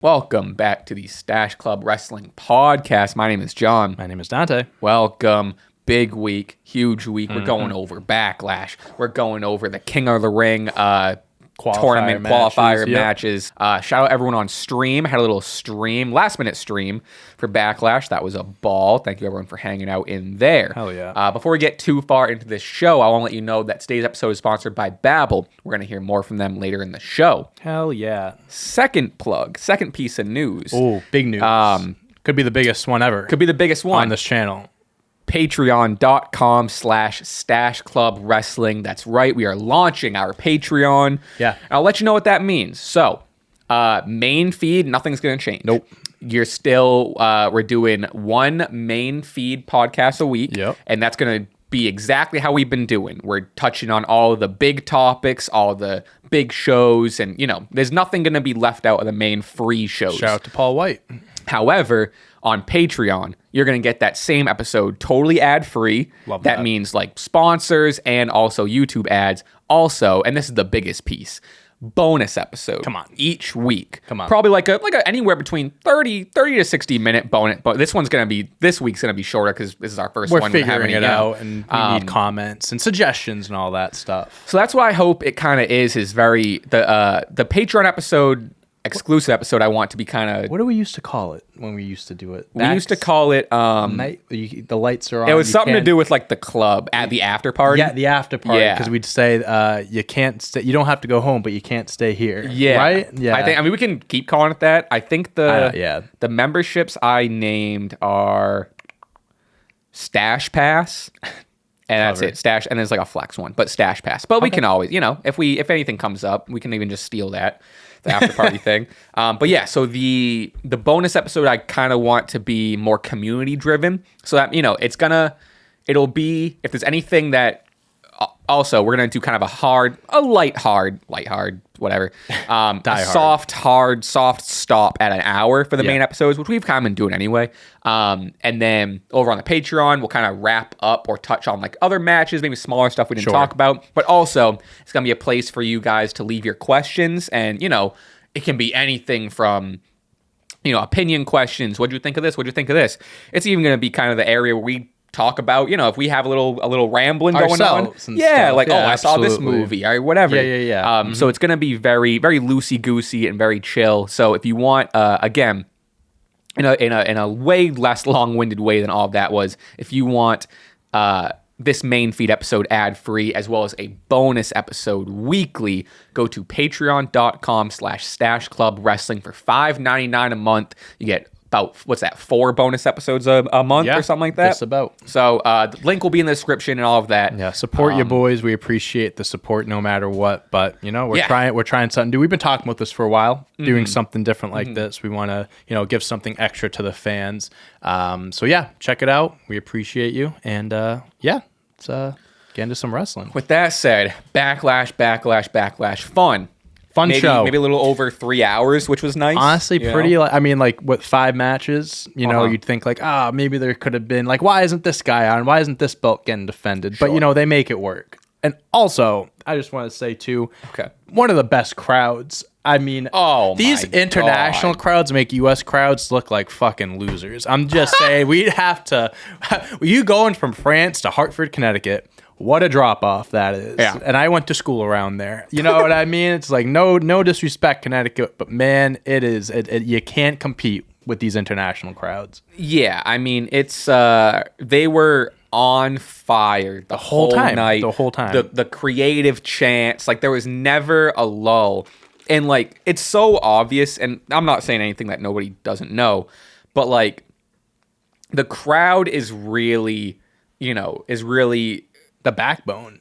Welcome back to the Stache Club Wrestling Podcast. My name is John. My name is Dante. Welcome. Big week, huge week. We're going over Backlash. We're going over the King of the Ring tournament qualifier matches. Shout out everyone on stream. Had a little stream, last minute stream for Backlash. That was a ball. Thank you everyone for hanging out in there. Hell yeah. Before we get too far into this show, I want to let you know that today's episode is sponsored by Babbel. We're going to hear more from them later in the show. Hell yeah. Second piece of news. Oh, big news. Could be the biggest one ever. Could be the biggest one on this channel. Patreon.com/Stache Club Wrestling. That's right. We are launching our Patreon. Yeah. I'll let you know what that means. So, main feed, nothing's going to change. Nope. You're still, we're doing one main feed podcast a week. Yep. And that's going to be exactly how we've been doing. We're touching on all of the big topics, all of the big shows, and, there's nothing going to be left out of the main free shows. Shout out to Paul White. However, on Patreon, you're going to get that same episode totally ad-free. Love that. That means like sponsors and also YouTube ads. Also, and this is the biggest piece, bonus episode. Come on. Each week. Come on. Probably like a anywhere between 30 to 60 minute bonus. But this week's going to be shorter because this is our first one. We're figuring it out, and we need comments and suggestions and all that stuff. So that's why I hope it kind of is very, the Patreon episode, exclusive episode, I want to be kind of... What do we used to call it when we used to do it? We used to call it... the lights are on. It was something to do with like the club at the after party. Yeah, the after party. Because we'd say you can't stay. You don't have to go home, but you can't stay here. Yeah. Right? Yeah. I mean, we can keep calling it that. I think the memberships I named are Stache Pass. And that's it. Stash, and there's like a flex one, but Stache Pass. But we can always, if anything comes up, we can even just steal that, the after party thing. But yeah, so the bonus episode I kind of want to be more community driven, so that it'll be, if there's anything that. Also, we're gonna do kind of a light hard, whatever. Soft stop at an hour for the main episodes, which we've kind of been doing anyway. And then over on the Patreon, we'll kind of wrap up or touch on like other matches, maybe smaller stuff we didn't talk about. But also, it's gonna be a place for you guys to leave your questions, and it can be anything from opinion questions. What'd you think of this? What'd you think of this? It's even gonna be kind of the area where we talk about, if we have a little rambling going on. Yeah, like, I saw this movie or whatever. Yeah. So it's going to be very, very loosey-goosey and very chill. So if you want, again, in a way less long-winded way than all of that was, if you want this main feed episode ad-free as well as a bonus episode weekly, go to patreon.com/Stache Club Wrestling for $5.99 a month. You get about, 4 bonus episodes a month or something like that? Just about. So the link will be in the description and all of that. Yeah, support your boys. We appreciate the support no matter what. But, we're trying something new. We've been talking about this for a while, doing something different like this. We want to, give something extra to the fans. So, check it out. We appreciate you. And, let's get into some wrestling. With that said, Backlash. Fun show. Maybe a little over 3 hours, which was nice. Honestly, pretty. With 5 matches, you'd think maybe there could have been why isn't this guy on? Why isn't this belt getting defended? Sure. But they make it work. And also, I just want to say too, one of the best crowds. I mean, these international crowds make U.S. crowds look like fucking losers. I'm just saying, we'd have to. You going from France to Hartford, Connecticut. What a drop off that is. Yeah. And I went to school around there. You know what I mean? It's like no disrespect, Connecticut, but man, it is. You can't compete with these international crowds. Yeah, I mean, it's they were on fire the whole night. The whole time. The creative chants, there was never a lull. And it's so obvious, and I'm not saying anything that nobody doesn't know, but the crowd is really, the backbone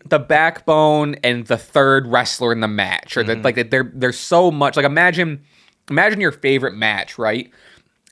and the third wrestler in the match, or there's so much. Imagine your favorite match, right?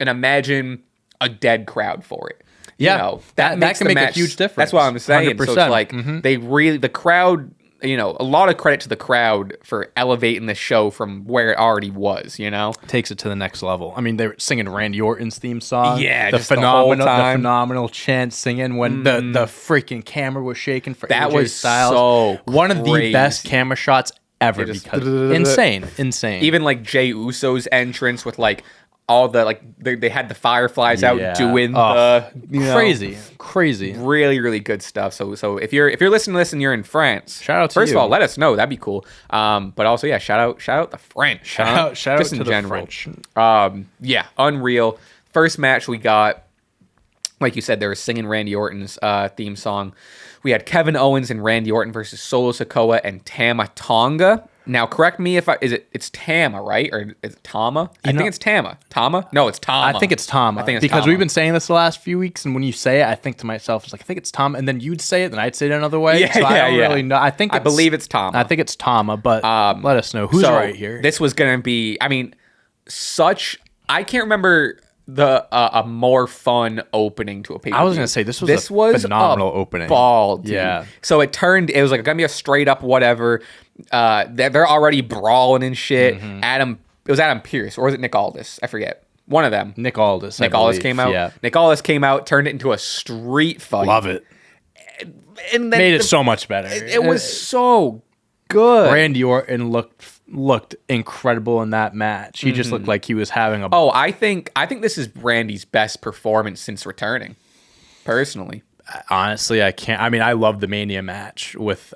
And imagine a dead crowd for it. Yeah, that can make a huge difference. That's what I'm saying. 100%. So it's they really, the crowd, a lot of credit to the crowd for elevating the show from where it already was, Takes it to the next level. I mean, they were singing Randy Orton's theme song. Yeah, the phenomenal chant singing when the freaking camera was shaking for that AJ was Styles. So one of crazy. the best camera shots ever because insane. Even like Jey Uso's entrance with like all the like they had the fireflies out doing crazy, really really good stuff. So if you're listening to this and you're in France, shout out to first you. of all, let us know, that'd be cool. But also shout out the French, shout out just to in general. the French. Unreal. First match we got, like you said, they were singing Randy Orton's theme song. We had Kevin Owens and Randy Orton versus Solo Sikoa and Tama Tonga. Now, correct me if it's Tama, right? Or is it Tama? I think it's Tama. Tama? No, it's Tama. I think it's Tama. Because we've been saying this the last few weeks, and when you say it, I think to myself, it's like, I think it's Tama, and then you'd say it, then I'd say it another way. I don't really know. I believe it's Tama. I think it's Tama, but let us know who's right here. This was going to be, I can't remember a more fun opening to a pay-per-view. I was gonna say this was a phenomenal opening. Ball, dude. Yeah. So it was like gonna be a straight up whatever. They're already brawling and shit. Mm-hmm. It was Adam Pearce, or was it Nick Aldis? I forget. One of them. Nick Aldis. Nick Aldis came out. Yeah. Nick Aldis came out, turned it into a street fight. Love it. And then made it so much better. It was so good. Randy Orton looked incredible in that match. He just looked like he was having a... Oh, I think this is Randy's best performance since returning, personally. Honestly, I can't... I mean, I love the Mania match with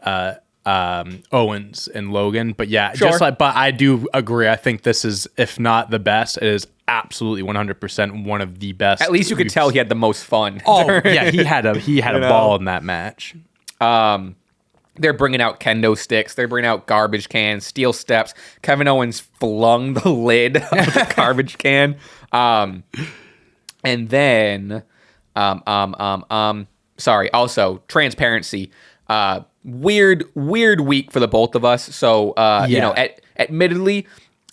Owens and Logan, but yeah, sure. But I do agree. I think this is, if not the best, it is absolutely 100% one of the best. At least you could tell he had the most fun. Oh, yeah, he had a ball in that match. They're bringing out kendo sticks. They're bringing out garbage cans, steel steps. Kevin Owens flung the lid of the garbage can. And then, sorry, also, transparency. Weird week for the both of us. So, admittedly,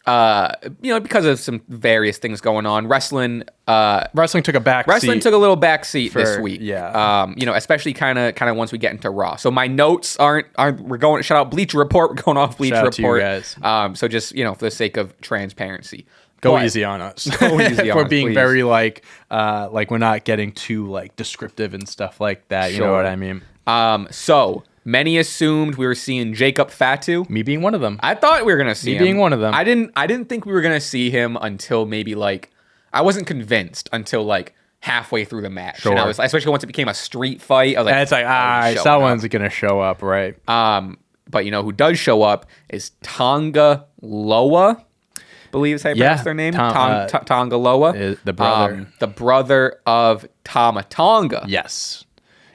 because of some various things going on, wrestling took a back seat. Took a little back seat this week. Yeah. Especially kind of once we get into Raw. So my notes aren't we're going, shout out Bleacher Report. We're going off Bleacher Report. To you guys. So just, for the sake of transparency. Go easy on us. Go easy on us, being please. Very like we're not getting too like descriptive and stuff like that. You know what I mean? So many assumed we were seeing Jacob Fatu. Me being one of them. I thought we were gonna see him. Being one of them. I didn't think we were gonna see him until maybe like, I wasn't convinced until like halfway through the match. Sure. And I was, especially once it became a street fight, I was like, and it's like, all right, someone's gonna show up, right? But who does show up is Tonga Loa. Believe is how you pronounce their name. Tonga Loa, the brother, the brother of Tama Tonga. Yes.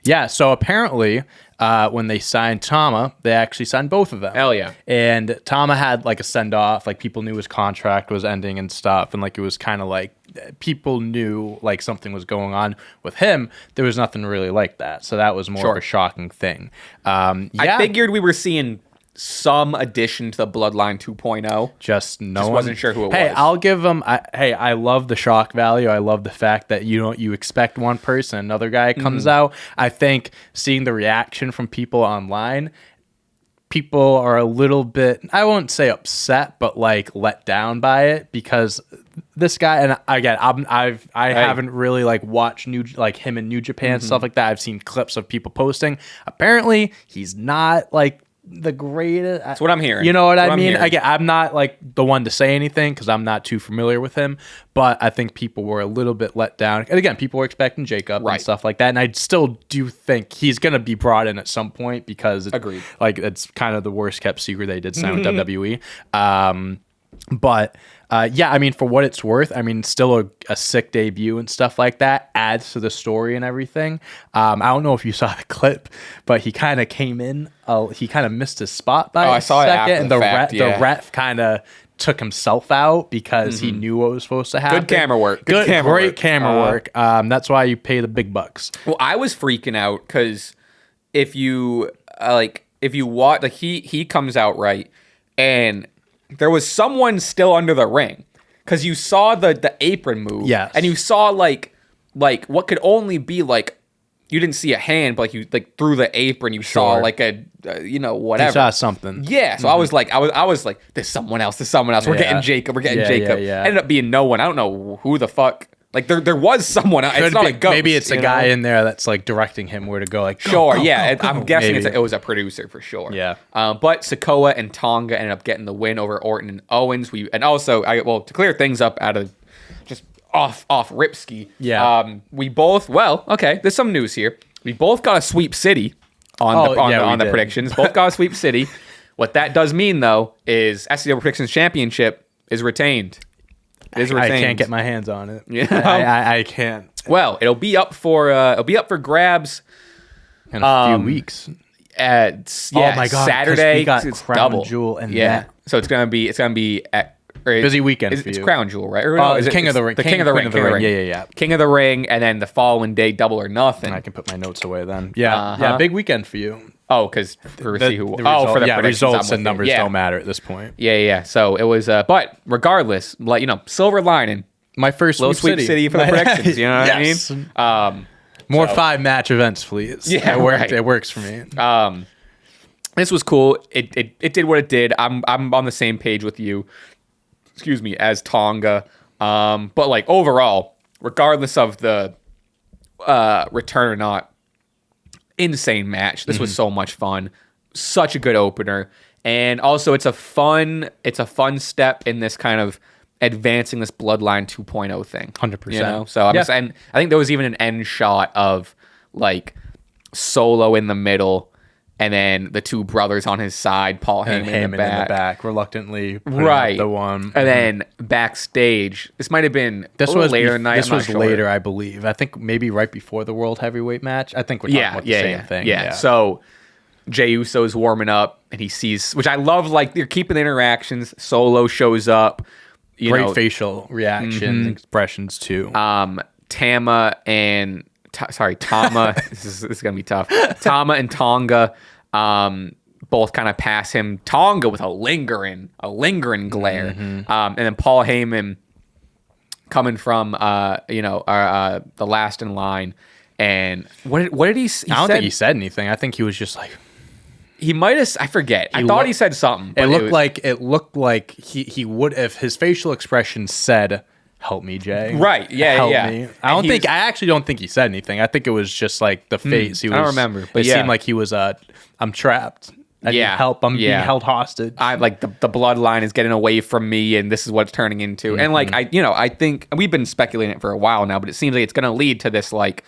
Yeah. So apparently, when they signed Tama, they actually signed both of them. Hell yeah. And Tama had like a send off, like people knew his contract was ending and stuff, and like it was kind of like people knew like something was going on with him. There was nothing really like that, so that was more of a shocking thing. I figured we were seeing some addition to the Bloodline 2.0. Just wasn't sure who it was. Hey, I'll give them. I love the shock value. I love the fact that you expect one person, another guy comes out. I think seeing the reaction from people online, people are a little bit, I won't say upset, but like let down by it, because this guy, and again, I haven't really like watched him in New Japan stuff like that. I've seen clips of people posting. Apparently, he's not like the greatest. That's what I'm hearing. You know what I mean? Again, I'm not like the one to say anything because I'm not too familiar with him, but I think people were a little bit let down. And again, people were expecting Jacob and stuff like that, and I still do think he's going to be brought in at some point because agreed. Like it's kind of the worst kept secret they did sign with WWE. But yeah, I mean, for what it's worth, I mean, still a sick debut and stuff like that adds to the story and everything. I don't know if you saw the clip, but he kind of came in. He kind of missed his spot by a second, and the ref kind of took himself out because he knew what was supposed to happen. Good camera work. Great camera work. That's why you pay the big bucks. Well, I was freaking out because if you watch, like he comes out right, and there was someone still under the ring because you saw the apron move. Yes. And you saw like what could only be like, you didn't see a hand, but like you like through the apron, you saw like a whatever. You saw something. Yeah. So I was like, there's someone else. We're getting Jacob. Yeah. Ended up being no one. I don't know who the fuck Like there was someone. It's not a ghost. Maybe it's a guy in there that's like directing him where to go. Like sure, go, yeah. go, I'm guessing maybe. it was a producer for sure. Yeah. But Sikoa and Tonga ended up getting the win over Orton and Owens. To clear things up out of just off Ripski. Yeah. We both. Well, okay. There's some news here. We both got a sweep city on the predictions. Both got a sweep city. What that does mean though is SCW Predictions Championship is retained. I can't get my hands on it. Yeah, I can't. Well, it'll be up for grabs in a few weeks. Oh my god! Saturday, we got it's Crown double. Jewel and So it's gonna be at busy weekend. It's Crown Jewel, right? Or no, it's King of the Ring. The King of the Ring. Yeah. King of the Ring, and then the following day, Double or Nothing. And I can put my notes away then. Yeah, big weekend for you. Oh, because for the results and numbers don't matter at this point. Yeah. So it was, but regardless, silver lining. My first little sweep city for the predictions. You know what I mean? More 5-match events, please. Yeah, it works for me. This was cool. It did what it did. I'm on the same page with you. Excuse me, as Tonga. But like overall, regardless of the return or not, insane match. This was so much fun. Such a good opener. And also it's a fun step in this kind of advancing this Bloodline 2.0 thing. 100%. So and I think there was even an end shot of like Solo in the middle and then the two brothers on his side, Paul Heyman in the back, reluctantly right. The one. And then backstage, this might have been later night. This was later, I believe. I think maybe right before the World Heavyweight match. I think we're talking about the same thing. Yeah. So Jey Uso's warming up and he sees, which I love, like they're keeping the interactions. Solo shows up. Great facial reaction expressions too. Tama and Tama. this is gonna be tough. Tama and Tonga both kind of pass him. Tonga with a lingering glare, and then Paul Heyman coming from the last in line. And what did he? I don't think he said anything. I think he was just like. He might have. I forget. I thought he said something. It looked like he would, if his facial expression said, "Help me, Jay." Right. Yeah. Help yeah. me. I actually don't think he said anything. I think it was just like the face. I don't remember. But it seemed like he was. I'm trapped. I need help. I'm being held hostage. I like the bloodline is getting away from me, and this is what it's turning into. And like I think we've been speculating it for a while now, but it seems like it's going to lead to this like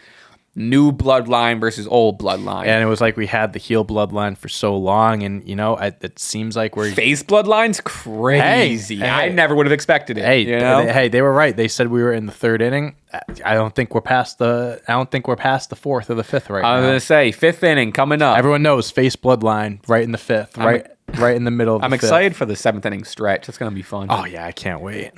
new bloodline versus old bloodline. And it was like we had the heel bloodline for so long, and it seems like we're face bloodline's crazy. Hey. I never would have expected it. Hey, they were right. They said we were in the third inning. I don't think we're past the fourth or the fifth right now. I was gonna say fifth inning coming up. Everyone knows face bloodline right in the fifth, right in the middle of the fifth. I'm excited for the seventh inning stretch. It's gonna be fun. Oh yeah, I can't wait.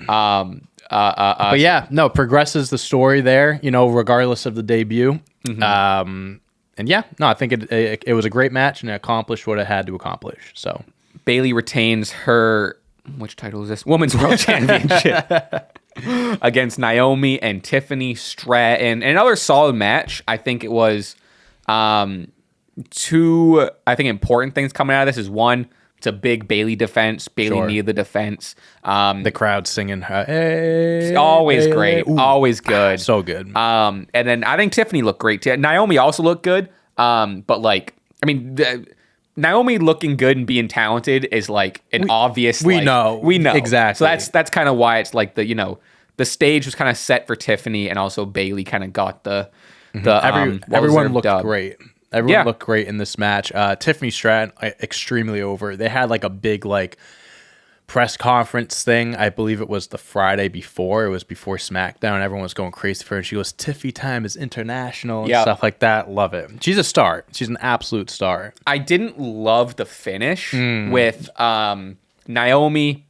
But yeah, no, progresses the story there, regardless of the debut. And yeah, no, I think it was a great match and it accomplished what it had to accomplish. So Bayley retains her, which title is this? Women's World Championship against Naomi and Tiffany Stratton. And another solid match. I think it was two, important things coming out of this is one, it's a big Bayley defense. Bayley needed the defense. The crowd singing, hey, always great, always good, so good. And then I think Tiffany looked great too. Naomi also looked good. But Naomi looking good and being talented is like an obvious. We know exactly. So that's kind of why it's like the stage was kind of set for Tiffany, and also Bayley kind of got everyone looked great. Everyone looked great in this match. Tiffany Stratton, extremely over. They had like a big press conference thing. I believe it was the Friday before. It was before SmackDown. Everyone was going crazy for her. She goes, Tiffy time is international and stuff like that. Love it. She's a star. She's an absolute star. I didn't love the finish with Naomi.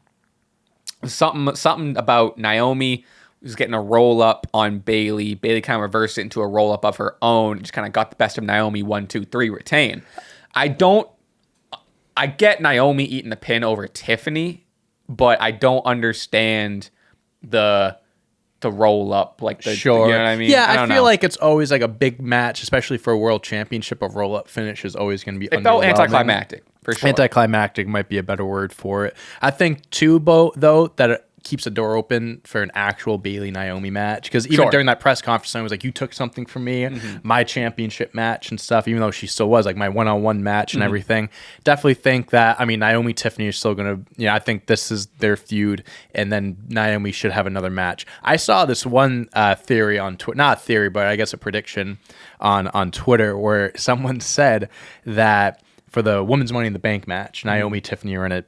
Something about Naomi was getting a roll up on Bayley. Bayley kind of reversed it into a roll up of her own. Just kind of got the best of Naomi. 1, 2, 3, retain. I get Naomi eating the pin over Tiffany, but I don't understand the roll up. You know what I mean? Yeah, I feel like it's always like a big match, especially for a world championship. A roll up finish is always going to be. It felt anticlimactic for sure. Anticlimactic might be a better word for it. I think too, though, that keeps the door open for an actual Bayley Naomi match. Because even during that press conference, I was like, you took something from me, my championship match and stuff, even though she still was like my one-on-one match and everything. Definitely think that, I mean, Naomi, Tiffany are still going to, I think this is their feud, and then Naomi should have another match. I saw this one theory on Twitter, not a theory, but I guess a prediction on Twitter, where someone said that for the Women's Money in the Bank match, Naomi, Tiffany are in it.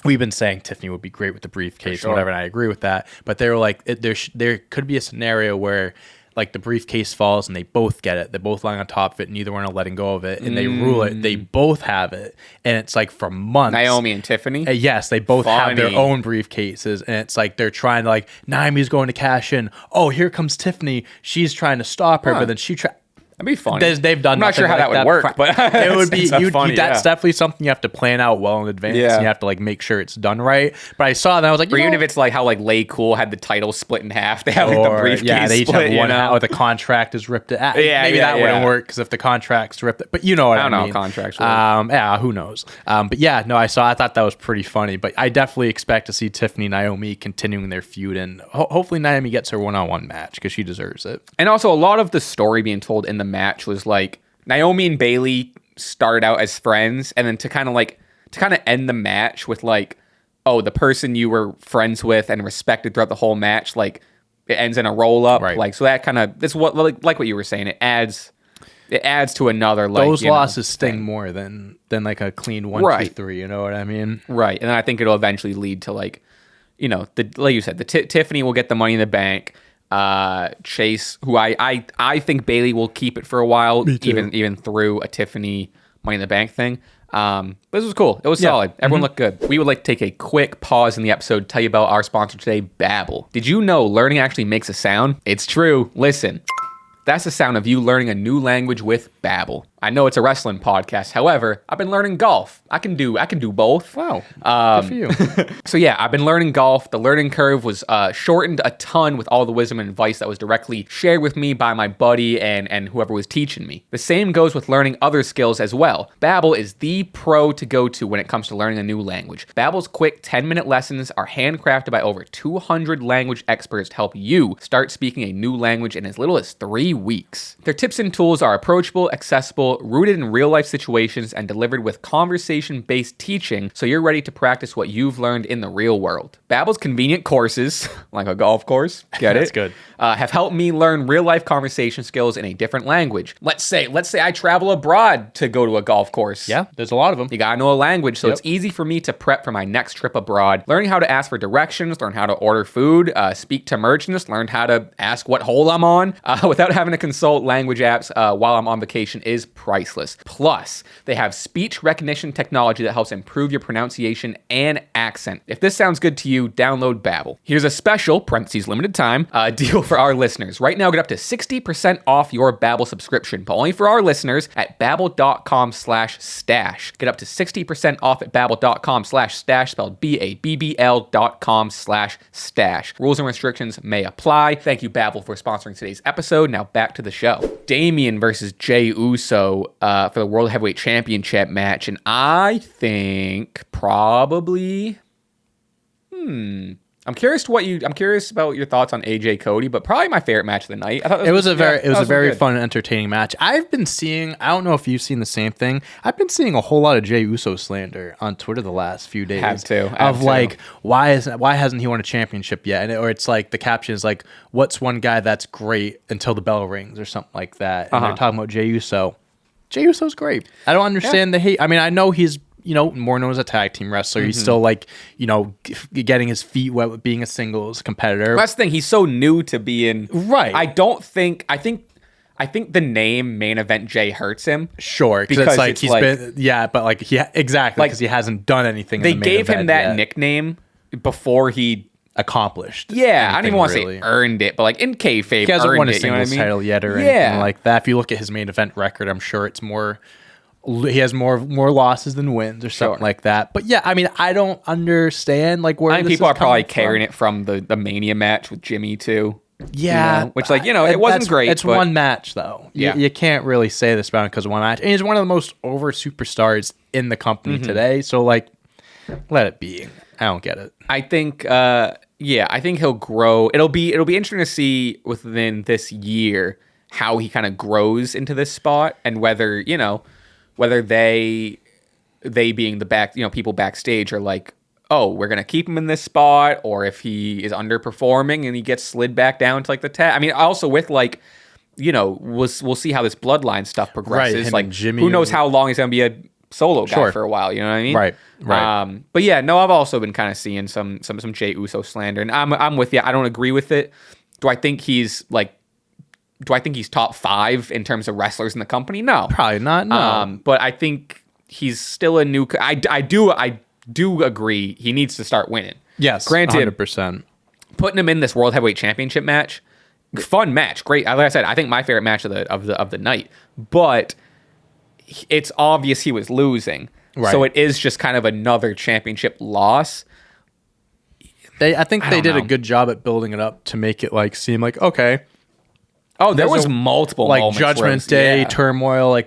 We've been saying Tiffany would be great with the briefcase and whatever, and I agree with that. But they were like, there could be a scenario where like the briefcase falls and they both get it. They're both lying on top of it, neither one are letting go of it, and they rule it. They both have it, and it's like for months. Naomi and Tiffany? Yes, they both have their own briefcases, and it's like they're trying to like, Naomi's going to cash in. Oh, here comes Tiffany. She's trying to stop her, but then that'd be funny. They've done. I'm not sure how that would work, but it would be. That's definitely something you have to plan out well in advance. Yeah. And you have to like make sure it's done right. But I saw that, I was like, even if it's like how like Lay Cool had the title split in half, they have like the briefcase. Yeah, they each have one half, or the contract is ripped. Maybe that wouldn't work because if the contract's ripped, but you know what I mean. I don't know how contracts work. Yeah, who knows? But yeah, no, I thought that was pretty funny. But I definitely expect to see Tiffany and Naomi continuing their feud, and hopefully Naomi gets her one-on-one match because she deserves it. And also, a lot of the story being told in the match was like, Naomi and Bayley started out as friends, and then to kind of end the match with like, oh, the person you were friends with and respected throughout the whole match, like it ends in a roll up, right? Like, so that kind of, that's what like what you were saying. It adds to another, like, those losses sting more than like a clean 1-2-3. You know what I mean? Right. And then I think it'll eventually lead to like, like you said, Tiffany will get the Money in the Bank. Chase, who I think Bayley will keep it for a while, even through a Tiffany Money in the Bank thing. But this was cool. It was solid. Everyone looked good. We would like to take a quick pause in the episode to tell you about our sponsor today, Babbel. Did you know learning actually makes a sound? It's true. Listen. That's the sound of you learning a new language with Babbel. I know it's a wrestling podcast. However, I've been learning golf. I can do both. Wow. Good for you. So yeah, I've been learning golf. The learning curve was shortened a ton with all the wisdom and advice that was directly shared with me by my buddy and whoever was teaching me. The same goes with learning other skills as well. Babbel is the pro to go to when it comes to learning a new language. Babbel's quick 10-minute lessons are handcrafted by over 200 language experts to help you start speaking a new language in as little as 3 weeks. Their tips and tools are approachable, accessible, rooted in real-life situations, and delivered with conversation-based teaching, so you're ready to practice what you've learned in the real world. Babbel's convenient courses, like a golf course, get it? That's good. Have helped me learn real-life conversation skills in a different language. Let's say I travel abroad to go to a golf course. Yeah, there's a lot of them. You gotta know a language, so it's easy for me to prep for my next trip abroad. Learning how to ask for directions, learn how to order food, speak to merchants, learn how to ask what hole I'm on, without having to consult language apps while I'm on vacation is priceless. Plus, they have speech recognition technology that helps improve your pronunciation and accent. If this sounds good to you, download Babbel. Here's a special, parentheses limited time, deal for our listeners. Right now, get up to 60% off your Babbel subscription, but only for our listeners at babbel.com/stash. Get up to 60% off at babbel.com/stash, spelled BABBL.com/stash. Rules and restrictions may apply. Thank you, Babbel, for sponsoring today's episode. Now back to the show. Damian versus Jey Uso for the World Heavyweight Championship match, and I think probably I'm curious about your thoughts on AJ Cody, but probably my favorite match of the night. I thought it was a very fun and entertaining match. I've been seeing, I don't know if you've seen the same thing, I've been seeing a whole lot of Jey Uso slander on Twitter the last few days. Have to. Like, why hasn't he won a championship yet? Or it's like the caption is like, what's one guy that's great until the bell rings or something like that. And they're talking about Jey Uso. Jey Uso's great. I don't understand the hate. I mean, I know he's more known as a tag team wrestler. He's still like, getting his feet wet with being a singles competitor. That's the thing. He's so new to being right. I think the name Main Event Jay hurts him. Sure, because like he's been but like exactly because he hasn't done anything. They gave him that nickname before he accomplished. Yeah, I don't even want to say earned it, but like in kayfabe, he hasn't won a singles title yet or anything like that. If you look at his main event record, I'm sure it's more. He has more losses than wins or something like that. But yeah, I mean, I don't understand like where I think people are probably carrying it from the Mania match with Jimmy too. Yeah, which it wasn't great. It's one match though. You can't really say this about him because of one match. And he's one of the most over superstars in the company today. So like, let it be. I don't get it. I think I think he'll grow. It'll be interesting to see within this year how he kind of grows into this spot, and whether they being the back, people backstage are like, oh, we're gonna keep him in this spot, or if he is underperforming and he gets slid back down to like the tag. I mean, also with like, we'll see how this bloodline stuff progresses. Right, like, Jimmy, who knows how long he's gonna be a solo guy for a while. You know what I mean? Right. But yeah, no, I've also been kind of seeing some Jey Uso slander, and I'm with you. I don't agree with it. Do I think he's top 5 in terms of wrestlers in the company? No, probably not. No, but I think he's still a new. I do agree he needs to start winning. Yes, granted, 100%. Putting him in this World Heavyweight Championship match, fun match, great. Like I said, I think my favorite match of the night. But it's obvious he was losing, so it is just kind of another championship loss. I think they did a good job at building it up to make it like seem like okay. Oh, there was multiple like moments Judgment Day turmoil, like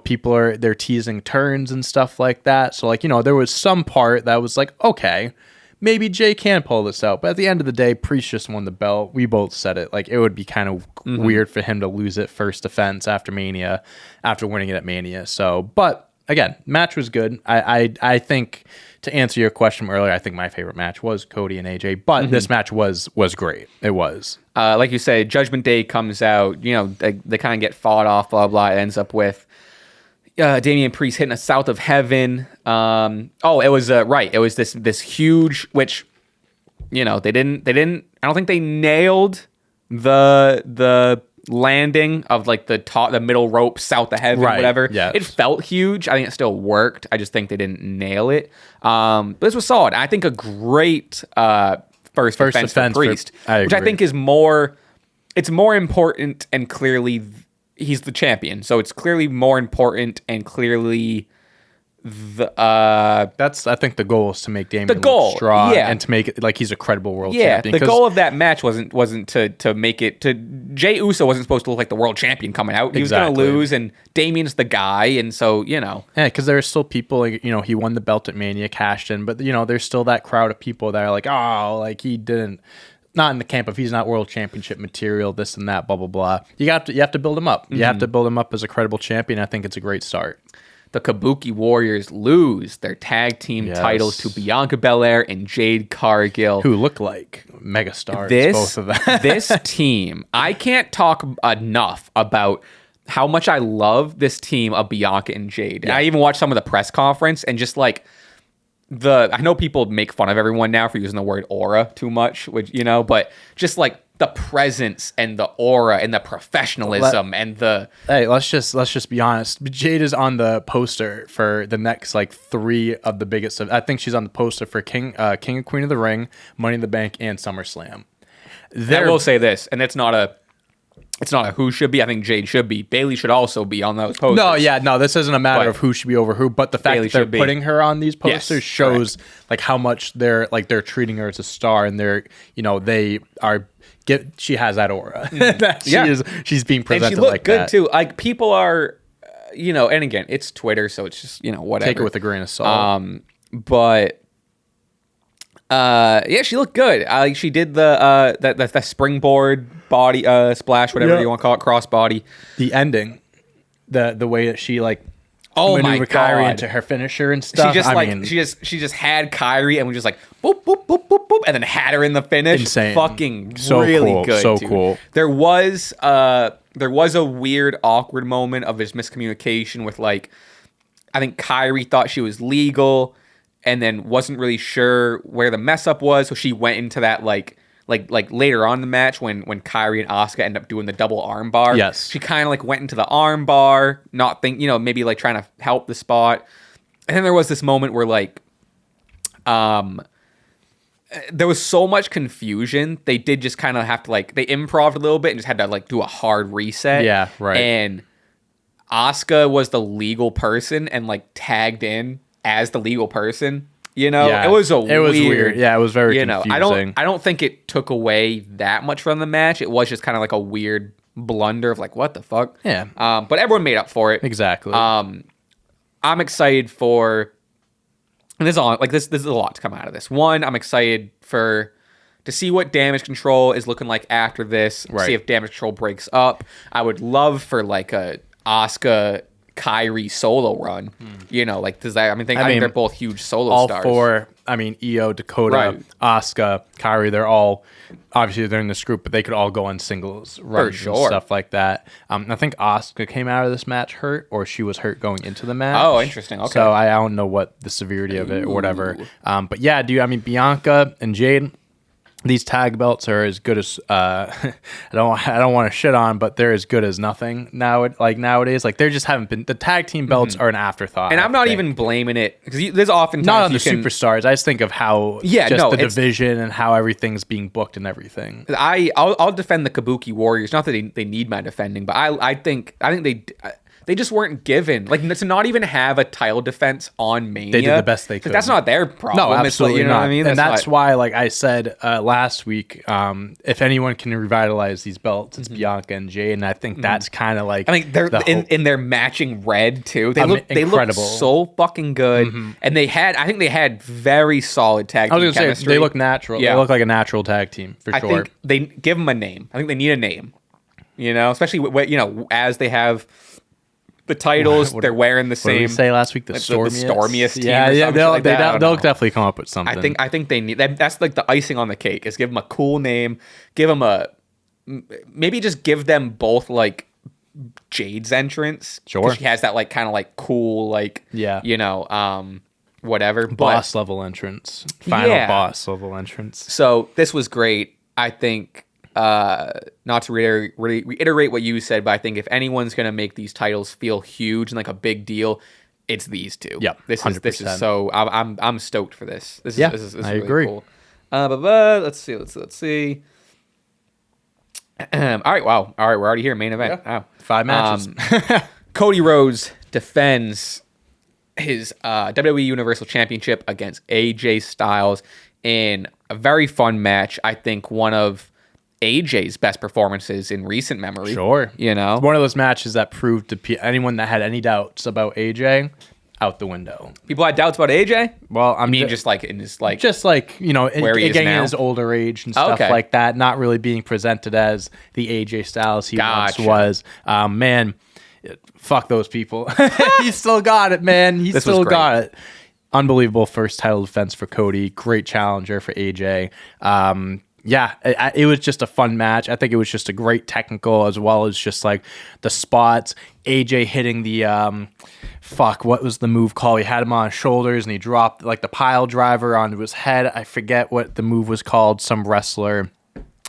people they're teasing turns and stuff like that. So like there was some part that was like okay, maybe Jay can pull this out. But at the end of the day, Priest just won the belt. We both said it. Like it would be kind of weird for him to lose it first defense after Mania, after winning it at Mania. So, but again, match was good. I think to answer your question earlier, I think my favorite match was Cody and AJ. But this match was great. It was. Like you say, Judgment Day comes out, they kind of get fought off, blah, blah. It ends up with Damian Priest hitting a South of Heaven. It was right. It was this huge, which, they didn't, I don't think they nailed the landing of like the middle rope, South of Heaven, whatever. Yes. It felt huge. I think it still worked. I just think they didn't nail it. But this was solid. I think a great, first defense for Priest, which I think is more important, and clearly he's the champion, so it's clearly more important and clearly that's I think the goal is to make Damian look strong and to make it like he's a credible world champion. The goal of that match wasn't to make it to Jey Uso wasn't supposed to look like the world champion coming out. He was going to lose, and Damian's the guy, and so because there are still people like he won the belt at Mania, cashed in, but there's still that crowd of people that are like, oh, like he didn't. Not in the camp of he's not world championship material, this and that, blah blah blah. You have to build him up. You have to build him up as a credible champion. I think it's a great start. The Kabuki Warriors lose their tag team titles to Bianca Belair and Jade Cargill, who look like megastars. Both of them. This team, I can't talk enough about how much I love this team of Bianca and Jade. Yeah. I even watched some of the press conference and just like. I know people make fun of everyone now for using the word aura too much, which but just like the presence and the aura and the professionalism and the let's just be honest. Jade is on the poster for the next like 3 of the biggest. I think she's on the poster for King and Queen of the Ring, Money in the Bank, and SummerSlam. I will say this, and it's not a who should be. I think Jade should be. Bayley should also be on those posters. No, this isn't a matter of who should be over who, but the fact that they're putting her on these posters shows like how much they're treating her as a star, and they are. She has that aura. She's being presented and she looked like good that. too. Like people are, and again, it's Twitter, so it's just whatever. Take it with a grain of salt. But. She looked good. She did the springboard body splash, whatever you want to call it, crossbody. The ending, the way that she like maneuver Kyrie into her finisher and stuff. She just had Kyrie and we just like boop boop boop boop boop and then had her in the finish. Insane. Fucking so really cool. good. So dude. Cool. There was a weird awkward moment of this miscommunication with like I think Kyrie thought she was legal. And then wasn't really sure where the mess up was, so she went into that like later on in the match when Kyrie and Asuka end up doing the double arm bar. Yes, she kind of like went into the arm bar, not maybe like trying to help the spot. And then there was this moment where like, there was so much confusion. They did just kind of have to like they improv'd a little bit and just had to like do a hard reset. Yeah, right. And Asuka was the legal person and like tagged in as the legal person, it was weird. Yeah, it was very confusing. I don't think it took away that much from the match. It was just kind of like a weird blunder of like, what the fuck? Yeah. But everyone made up for it. Exactly. I'm excited for and this is a lot to come out of this. One, I'm excited to see what Damage Control is looking like after this. Right. See if Damage Control breaks up. I would love for like a Asuka Kyrie solo run. You know, like does that? I think they're both huge solo stars. All four. I mean, Io, Dakota, Asuka, Kyrie. They're all obviously they're in this group, but they could all go on singles runs and stuff like that. I think Asuka came out of this match hurt, or she was hurt going into the match. Oh, interesting. Okay. So I don't know what the severity of it or whatever. But yeah, dude. I mean, Bianca and Jade. These tag belts are as good as I don't want to shit on, but they're as good as nothing now. Like nowadays, like they just haven't been. The tag team belts are an afterthought, and I'm not even blaming it because there's oftentimes not on the superstars. I just think of how the division and how everything's being booked and everything. I'll defend the Kabuki Warriors. Not that they need my defending, but I think they just weren't given to not even have a title defense on Mania. They did the best they could. That's not their problem. No, absolutely not. What I mean? And that's why, like I said last week, if anyone can revitalize these belts, it's Bianca and Jade, and I think that's kind of like. I think they're in their matching red too. They look so fucking good, and they had very solid tag team chemistry. They look natural. Yeah. They look like a natural tag team for sure. I think they give them a name. I think they need a name. You know, especially as they have. The titles, they're wearing the same. What did we say last week? The stormiest team. Yeah, they'll definitely come up with something. I think they need that's like the icing on the cake. Is give them a cool name, give them maybe just give them both like Jade's entrance. Sure, she has that like kind of like cool like whatever boss level entrance, final boss level entrance. So this was great. I think. Not to reiterate what you said, but I think if anyone's going to make these titles feel huge and like a big deal, it's these two. Yeah, this is so. I'm stoked for this. This is I really agree. Cool. Let's see. All right, wow. All right, we're already here. Main event. Yeah. 5 matches. Cody Rhodes defends his WWE Universal Championship against AJ Styles in a very fun match. I think one of AJ's best performances in recent memory. Sure. You know? One of those matches that proved to anyone that had any doubts about AJ out the window. People had doubts about AJ? Well, I mean, just like in his like where he is now? In his older age and stuff like that, not really being presented as the AJ Styles he once was. Man, fuck those people. He still got it, man. He still got it. Unbelievable first title defense for Cody. Great challenger for AJ. Yeah, it was just a fun match. I think it was just a great technical as well as just like the spots. AJ hitting the what was the move called? He had him on his shoulders and he dropped like the pile driver onto his head. I forget what the move was called. Some wrestler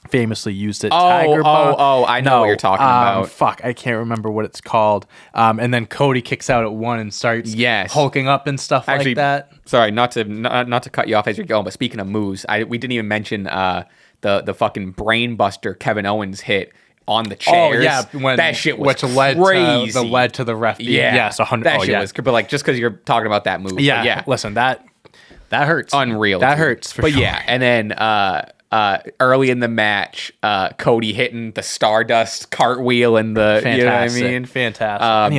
famously used it. Tiger Bomb. I know what you're talking about. I can't remember what it's called. And then Cody kicks out at one and starts hulking up and stuff like that. Sorry, not to cut you off as you're going, but speaking of moves, we didn't even mention the fucking brain buster Kevin Owens hit on the chairs. Oh yeah, that shit was crazy. led to the ref. Yes, 100. That shit was. But like just because you're talking about that move. Yeah. Listen, that hurts. Unreal. That hurts for sure. But yeah, and then early in the match, Cody hitting the Stardust cartwheel and the fantastic. You know what I mean? Fantastic. I'm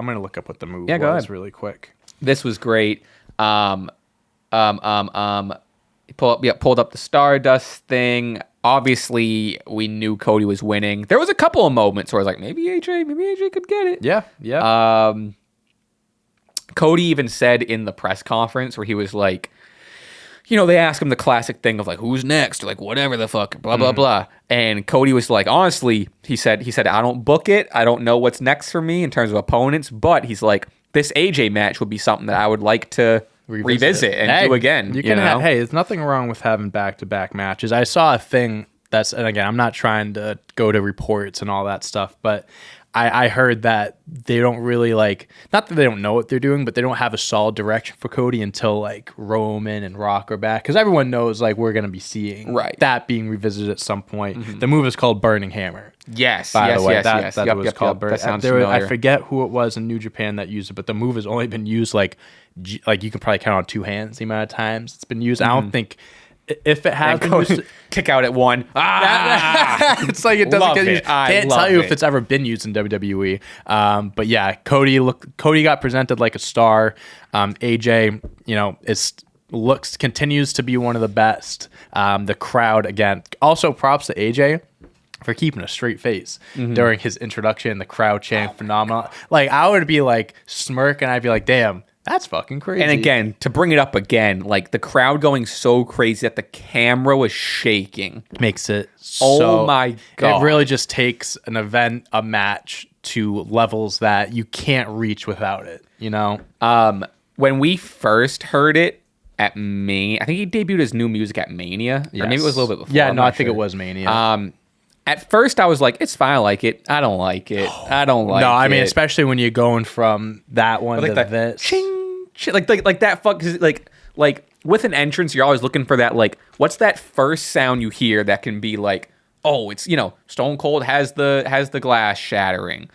gonna look up what the move was really quick. This was great. Pulled up the Stardust thing. Obviously, we knew Cody was winning. There was a couple of moments where I was like, maybe AJ could get it. Yeah. Cody even said in the press conference where he was like, they asked him the classic thing of like, who's next? Or like, whatever the fuck, blah, blah, blah. And Cody was like, honestly, he said, I don't book it. I don't know what's next for me in terms of opponents. But he's like, this AJ match would be something that I would like to revisit and do again. There's nothing wrong with having back-to-back matches. I saw a thing and again, I'm not trying to go to reports and all that stuff, but I heard that they don't really not that they don't know what they're doing, but they don't have a solid direction for Cody until like Roman and Rock are back. Because everyone knows we're going to be seeing that being revisited at some point. Mm-hmm. The move is called Burning Hammer. Yes. By the way, that was called Burning. That sounds familiar. I forget who it was in New Japan that used it, but the move has only been used like you can probably count on 2 hands the amount of times it's been used. Mm-hmm. I don't think if it has been used, kick out at one. It's like it doesn't get used. Can't tell you if it's ever been used in WWE. But yeah, Cody got presented like a star. AJ, continues to be one of the best. The crowd, again, also props to AJ for keeping a straight face during his introduction. The crowd chanting phenomenal. Like, I would be like smirk and I'd be like, damn, that's fucking crazy. And again, to bring it up again, like the crowd going so crazy that the camera was shaking makes it oh my God. It really just takes an event, a match to levels that you can't reach without it, When we first heard it at I think he debuted his new music at Mania. Yes. Or maybe it was a little bit before. Yeah, I think it was Mania. At first, I was like, it's fine. I like it. I don't like it. I don't like it. No, I mean, especially when you're going from that one to this. Ching, ching, like that fuck. Like with an entrance, you're always looking for that. Like, what's that first sound you hear that can be like, oh, it's Stone Cold has the glass shattering.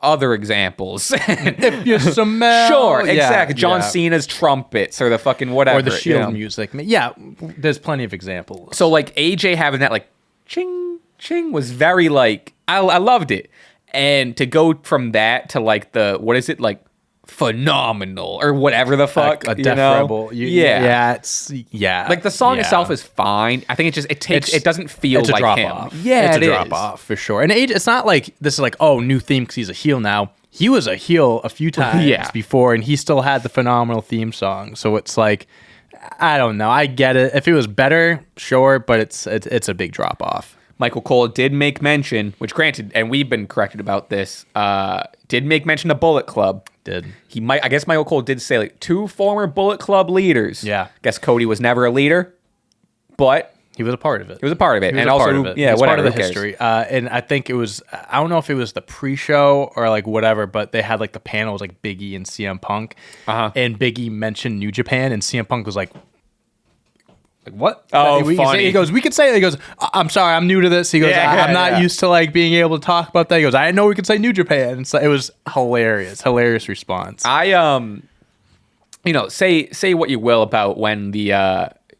Other examples. If you smell. Sure, exactly. John Cena's trumpets or the fucking whatever. Or the Shield music. Yeah, there's plenty of examples. So like AJ having that like ching. Ching was very like I loved it, and to go from that to like the what is it like phenomenal or whatever the fuck a Def Rebel it's like the song itself is fine. I think it doesn't feel it's like a drop him. Off. Yeah, it's a drop off for sure. And it's not like this is like new theme because he's a heel now. He was a heel a few times before, and he still had the phenomenal theme song. So it's like I don't know. I get it. If it was better, sure, but it's a big drop off. Michael Cole did make mention, which granted, and we've been corrected about this, did make mention of Bullet Club. I guess Michael Cole did say like 2 former Bullet Club leaders. Yeah. Guess Cody was never a leader, but he was a part of it. He was a part of it. And also, whatever. Part of the history. And I think it was, I don't know if it was the pre-show or like whatever, but they had like the panels like Biggie and CM Punk. And Biggie mentioned New Japan and CM Punk was like what? Oh, funny. He goes, we could say it. He goes, I'm sorry, I'm new to this. He goes, I'm not used to like being able to talk about that. He goes, I didn't know we could say New Japan. And so it was hilarious response. I say what you will about when the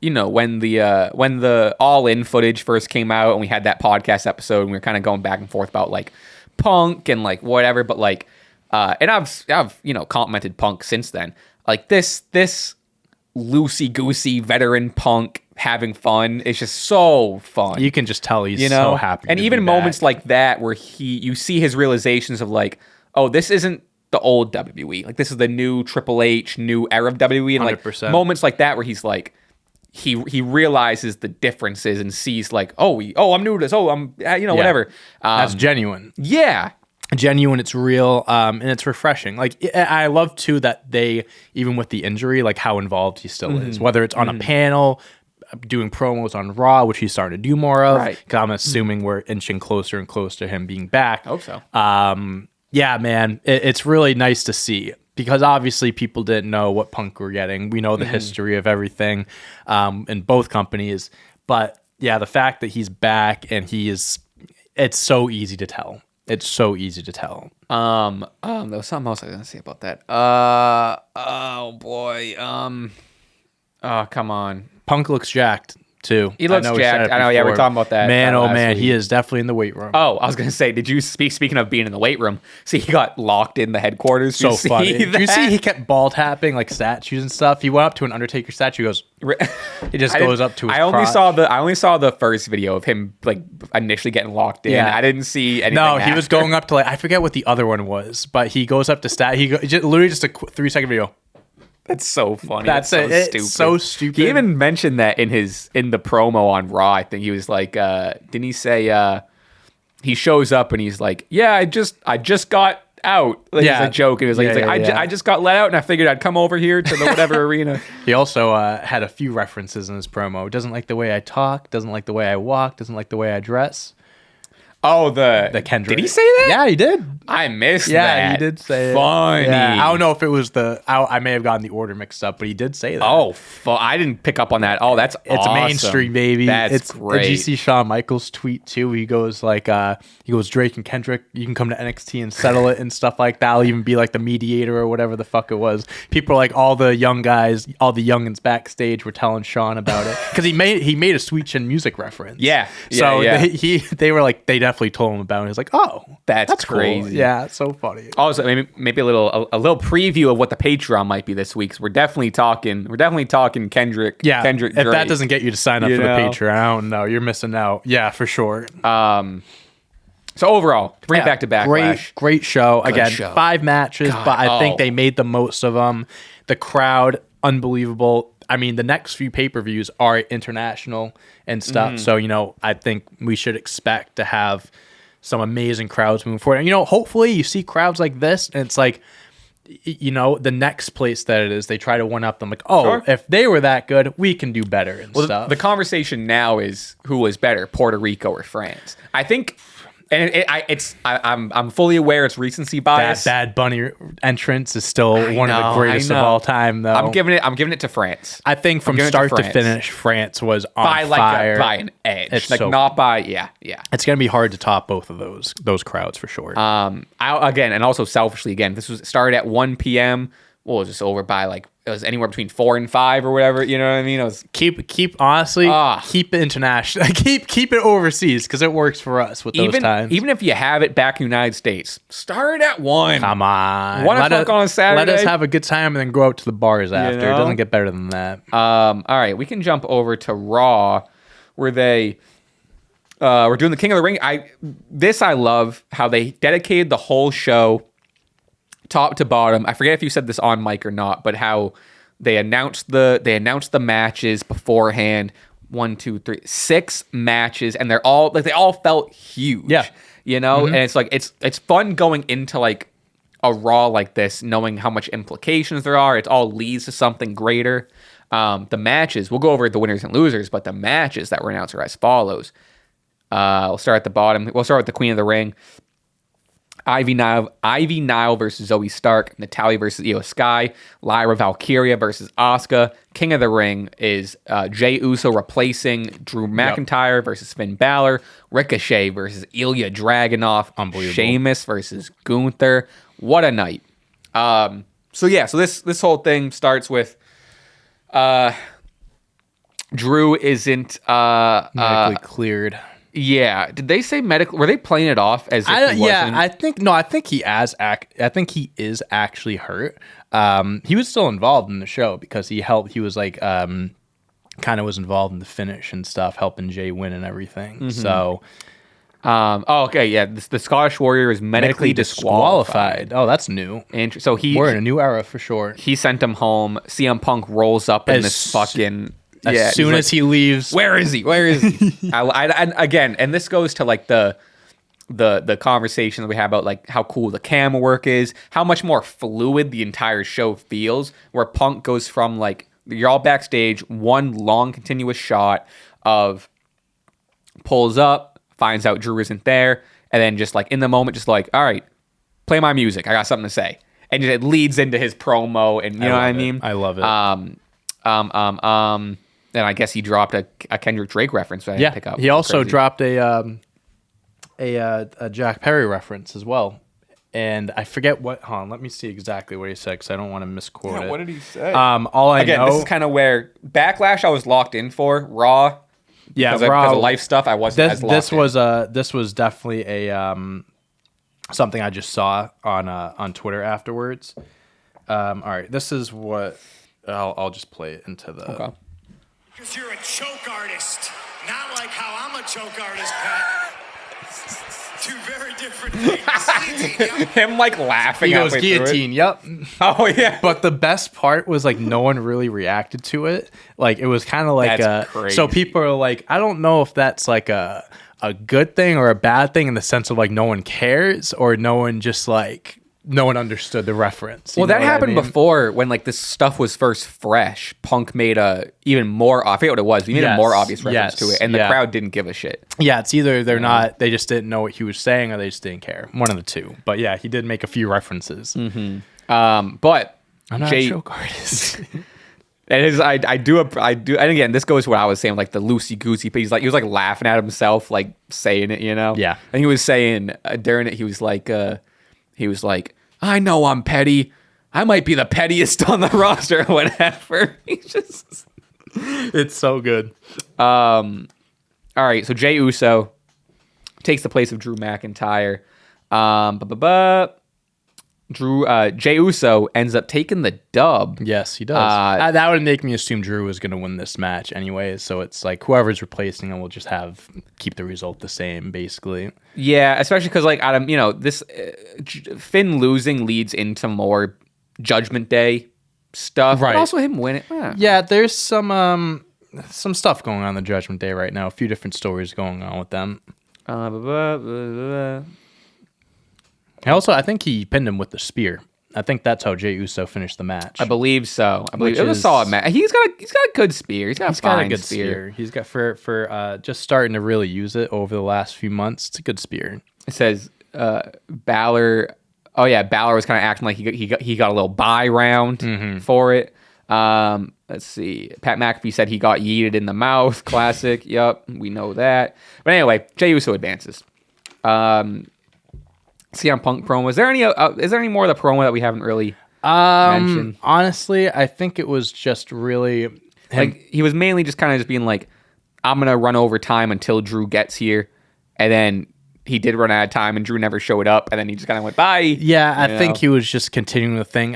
when the All In footage first came out and we had that podcast episode and we were kind of going back and forth about like Punk and like whatever, but like and I've complimented Punk since then. Like this loosey-goosey veteran Punk having fun is just so fun. You can just tell he's so happy. And even moments like that where you see his realizations of like, oh, this isn't the old WWE. Like this is the new Triple H, new era of WWE. And 100%. Like moments like that where he's like, he realizes the differences and sees like, I'm new to this. I'm whatever. That's genuine. Yeah. Genuine, it's real, and it's refreshing. Like I love too that they, even with the injury, like how involved he still is. Whether it's on a panel, doing promos on Raw, which he's starting to do more of. Right. Because I'm assuming we're inching closer and closer to him being back. I hope so. Yeah, man, it's really nice to see because obviously people didn't know what Punk were getting. We know the history of everything in both companies, but yeah, the fact that he's back and it's so easy to tell. It's so easy to tell. There was something else I was gonna say about that. Oh boy. Oh, come on. Punk looks jacked too. He looks jacked. I know. Yeah, we're talking about that. Man, man, he is definitely in the weight room. Oh, I was gonna say, did you speaking of being in the weight room? See, he got locked in the headquarters. So funny. Did you see he kept ball tapping like statues and stuff? He went up to an Undertaker statue. He goes. He just goes up to his crotch. I only saw the first video of him like initially getting locked in. Yeah. I didn't see anything. No, he was going up to like I forget what the other one was, but he goes up to literally just a 3-second video. That's so funny. That's so stupid. It's so stupid. He even mentioned that in the promo on Raw. I think he was like, didn't he say he shows up and he's like, yeah, I just got out. Like, it's a joke. And he was like, I just got let out and I figured I'd come over here to the whatever arena. He also had a few references in his promo. Doesn't like the way I talk. Doesn't like the way I walk. Doesn't like the way I dress. Oh, the Kendrick. Did he say that? Yeah, he did. I missed that. Yeah, he did say it. Funny. Yeah, I don't know if it was I may have gotten the order mixed up, but he did say that. Oh, I didn't pick up on that. Oh, that's it's awesome. mainstream, baby. That's great. Did you see Shawn Michaels' tweet too? He goes like, Drake and Kendrick, you can come to NXT and settle it and stuff like that. I'll even be like the mediator or whatever the fuck it was. People are like, all the young guys, all the youngins backstage were telling Shawn about it because he made a Sweet Chin Music reference. Yeah. So they were like, they definitely told him about it. He's like, oh, that's crazy. Cool. Yeah, it's so funny. Also, maybe a little preview of what the Patreon might be this week. So we're definitely talking Kendrick. Yeah, Kendrick if Drake. that doesn't get you to sign up for the Patreon, I don't know. You're missing out. Yeah, for sure. So overall, bring it back to Backlash. Great show. Again, 5 matches, but I think they made the most of them. The crowd, unbelievable. I mean, the next few pay-per-views are international and stuff. So, I think we should expect to have some amazing crowds moving forward. And, hopefully you see crowds like this and it's like, the next place that it is, they try to one-up them. Like, if they were that good, we can do better and stuff. The conversation now is who was better, Puerto Rico or France. I think... And I'm fully aware it's recency bias. That Bad Bunny entrance is still one of the greatest of all time, though. I'm giving it to France. I think from start to finish, France was on fire by an edge. It's not by It's gonna be hard to top both of those crowds for sure. And also selfishly, this started at 1 p.m. Well, it was just over by it was anywhere between 4 and 5 or whatever. You know what I mean? It was keep it international. keep it overseas because it works for us with those times. Even if you have it back in the United States, start at 1. Come on, 1 o'clock on a Saturday. Let us have a good time and then go out to the bars after. It doesn't get better than that. All right, we can jump over to Raw, where they were doing the King of the Ring. I love how they dedicated the whole show, top to bottom. I forget if you said this on mic or not, but how they announced the matches beforehand. 1, 2, 3, 6 matches, and they're all they all felt huge. Yeah, and it's fun going into a Raw like this, knowing how much implications there are. It all leads to something greater. The matches, we'll go over the winners and losers, but the matches that were announced are as follows. We'll start at the bottom. We'll start with the Queen of the Ring. Ivy Nile versus Zoe Stark, Natalya versus Io Sky, Lyra Valkyria versus Asuka. King of the Ring is Jey Uso replacing Drew McIntyre versus Finn Balor, Ricochet versus Ilya Dragunov, unbelievable. Sheamus versus Gunther. What a night! So this whole thing starts with Drew isn't medically cleared. Yeah, did they say medical? Were they playing it off as if he wasn't? Yeah, I think he is actually hurt. He was still involved in the show because he helped. He was kind of was involved in the finish and stuff, helping Jay win and everything. Mm-hmm. So, okay, yeah, the Scottish Warrior is medically disqualified. Oh, that's new. So we're in a new era for sure. He sent him home. CM Punk rolls up in this fucking. As soon as he leaves, where is he? And this goes to the conversation that we have about how cool the camera work is, how much more fluid the entire show feels. Where Punk goes from you're all backstage, one long continuous shot of pulls up, finds out Drew isn't there, and then just in the moment, just all right, play my music. I got something to say, and it leads into his promo, and you know what I mean. I love it. And I guess he dropped a Kendrick Drake reference. That I didn't pick up. He also dropped a Jack Perry reference as well. And I forget what. Hold on, let me see exactly what he said because I don't want to misquote it. What did he say? All I know. This is kind of where Backlash I was locked in for. Raw. Yeah, because of life stuff. I wasn't as locked in. This was definitely a something I just saw on Twitter afterwards. All right, this is what I'll just play it into the. Okay. Because you're a choke artist, not like how I'm a choke artist, Pat. Two very different things. Him laughing. He goes guillotine. Yep. Oh yeah. But the best part was no one really reacted to it. It was kind of that's crazy. So people are I don't know if that's a good thing or a bad thing in the sense of no one cares or no one just no one understood the reference. Well, that happened before when like this stuff was first fresh. Punk made a even more, I forget what it was. He made a more obvious reference to it, and the crowd didn't give a shit. Yeah, it's either they're not, they just didn't know what he was saying, or they just didn't care. One of the two. But yeah, he did make a few references. But I'm not a joke artist. It is. I do. And again, this goes to what I was saying, like the loosey goosey. He was like laughing at himself, like saying it. Yeah. And he was saying during it, he was like, I know I'm petty. I might be the pettiest on the roster or whatever. He's just. It's so good. All right. So Jey Uso takes the place of Drew McIntyre. Jey Uso ends up taking the dub. Yes, he does. That would make me assume Drew was going to win this match anyways. So it's like whoever's replacing him will just keep the result the same, basically. Yeah, especially because like Adam, this Finn losing leads into more Judgment Day stuff, right? But also him winning. Yeah, there's some stuff going on in the Judgment Day right now. A few different stories going on with them. I think he pinned him with the spear. I think that's how Jey Uso finished the match. I believe so. It was a solid match. He's got a good spear. He's got a good spear. He's got for just starting to really use it over the last few months. It's a good spear. It says Balor. Oh yeah, Balor was kind of acting like he got a little buy round for it. Let's see. Pat McAfee said he got yeeted in the mouth. Classic. Yep, we know that. But anyway, Jey Uso advances. CM Punk promo. Is there any more of the promo that we haven't really mentioned? Honestly, I think it was just really like he was mainly just kind of just being like, I'm gonna run over time until Drew gets here, and then he did run out of time and Drew never showed up, and then he just kind of went bye. Yeah, I think he was just continuing the thing.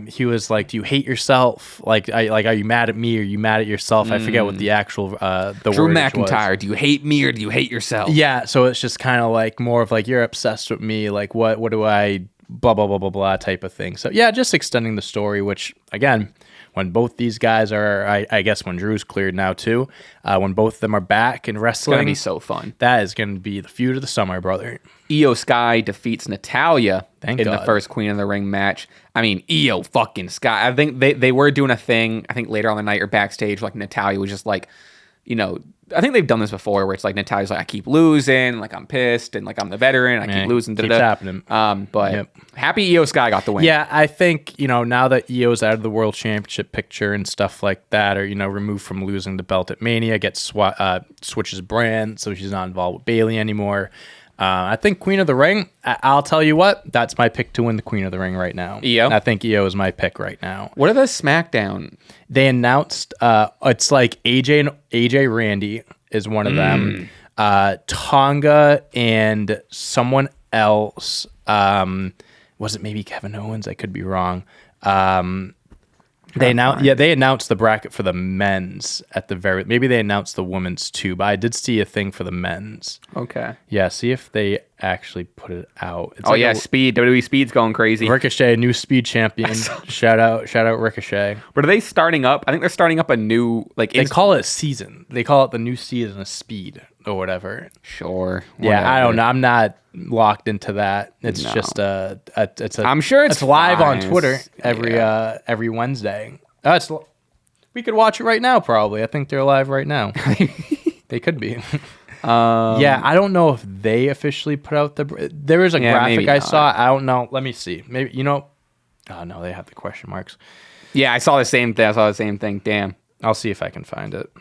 He was like, "Do you hate yourself? Are you mad at me or are you mad at yourself?" I forget what the actual the Drew wordage McIntyre. was. Do you hate me or do you hate yourself? Yeah, so it's just kind of like more of like you're obsessed with me. Like what do I blah blah blah blah blah type of thing. So yeah, just extending the story. Which again, when both these guys are, I guess when Drew's cleared now too, when both of them are back in wrestling, it's gonna be so fun. That is gonna be the feud of the summer, brother. Io Sky defeats Natalya Thank in God. the first Queen of the Ring match. I mean, Io fucking Sky. I think they were doing a thing, I think later on the night or backstage, like Natalya was just like, I think they've done this before where it's like Natalya's like, I keep losing, like I'm pissed, and like I'm the veteran, I keep losing. Keeps happening. But happy Io Sky got the win. Yeah, I think, now that Io's out of the World Championship picture and stuff like that, or, removed from losing the belt at Mania, switches brand, so she's not involved with Bayley anymore. I think Queen of the Ring, I'll tell you what, that's my pick to win the Queen of the Ring right now. Io? I think Io is my pick right now. What are the SmackDown? They announced, it's like AJ Randy is one of them. Tonga and someone else. Was it maybe Kevin Owens? I could be wrong. They announced the bracket for the men's maybe they announced the women's too, but I did see a thing for the men's. Okay. Yeah, see if they actually put it out. It's Speed. WWE Speed's going crazy. Ricochet, new Speed champion. Shout out Ricochet. But are they starting up? I think they're starting up a new they call it a season. They call it the new season of Speed or whatever. Sure. Yeah, whatever. I don't know. I'm not locked into that. It's just I'm sure it's live fine. on Twitter every Wednesday. We could watch it right now. Probably. I think they're live right now. They could be. I don't know if they officially put out there was a graphic I saw. I don't know. Let me see. Maybe oh no, they have the question marks. Yeah, I saw the same thing. Damn. I'll see if I can find it.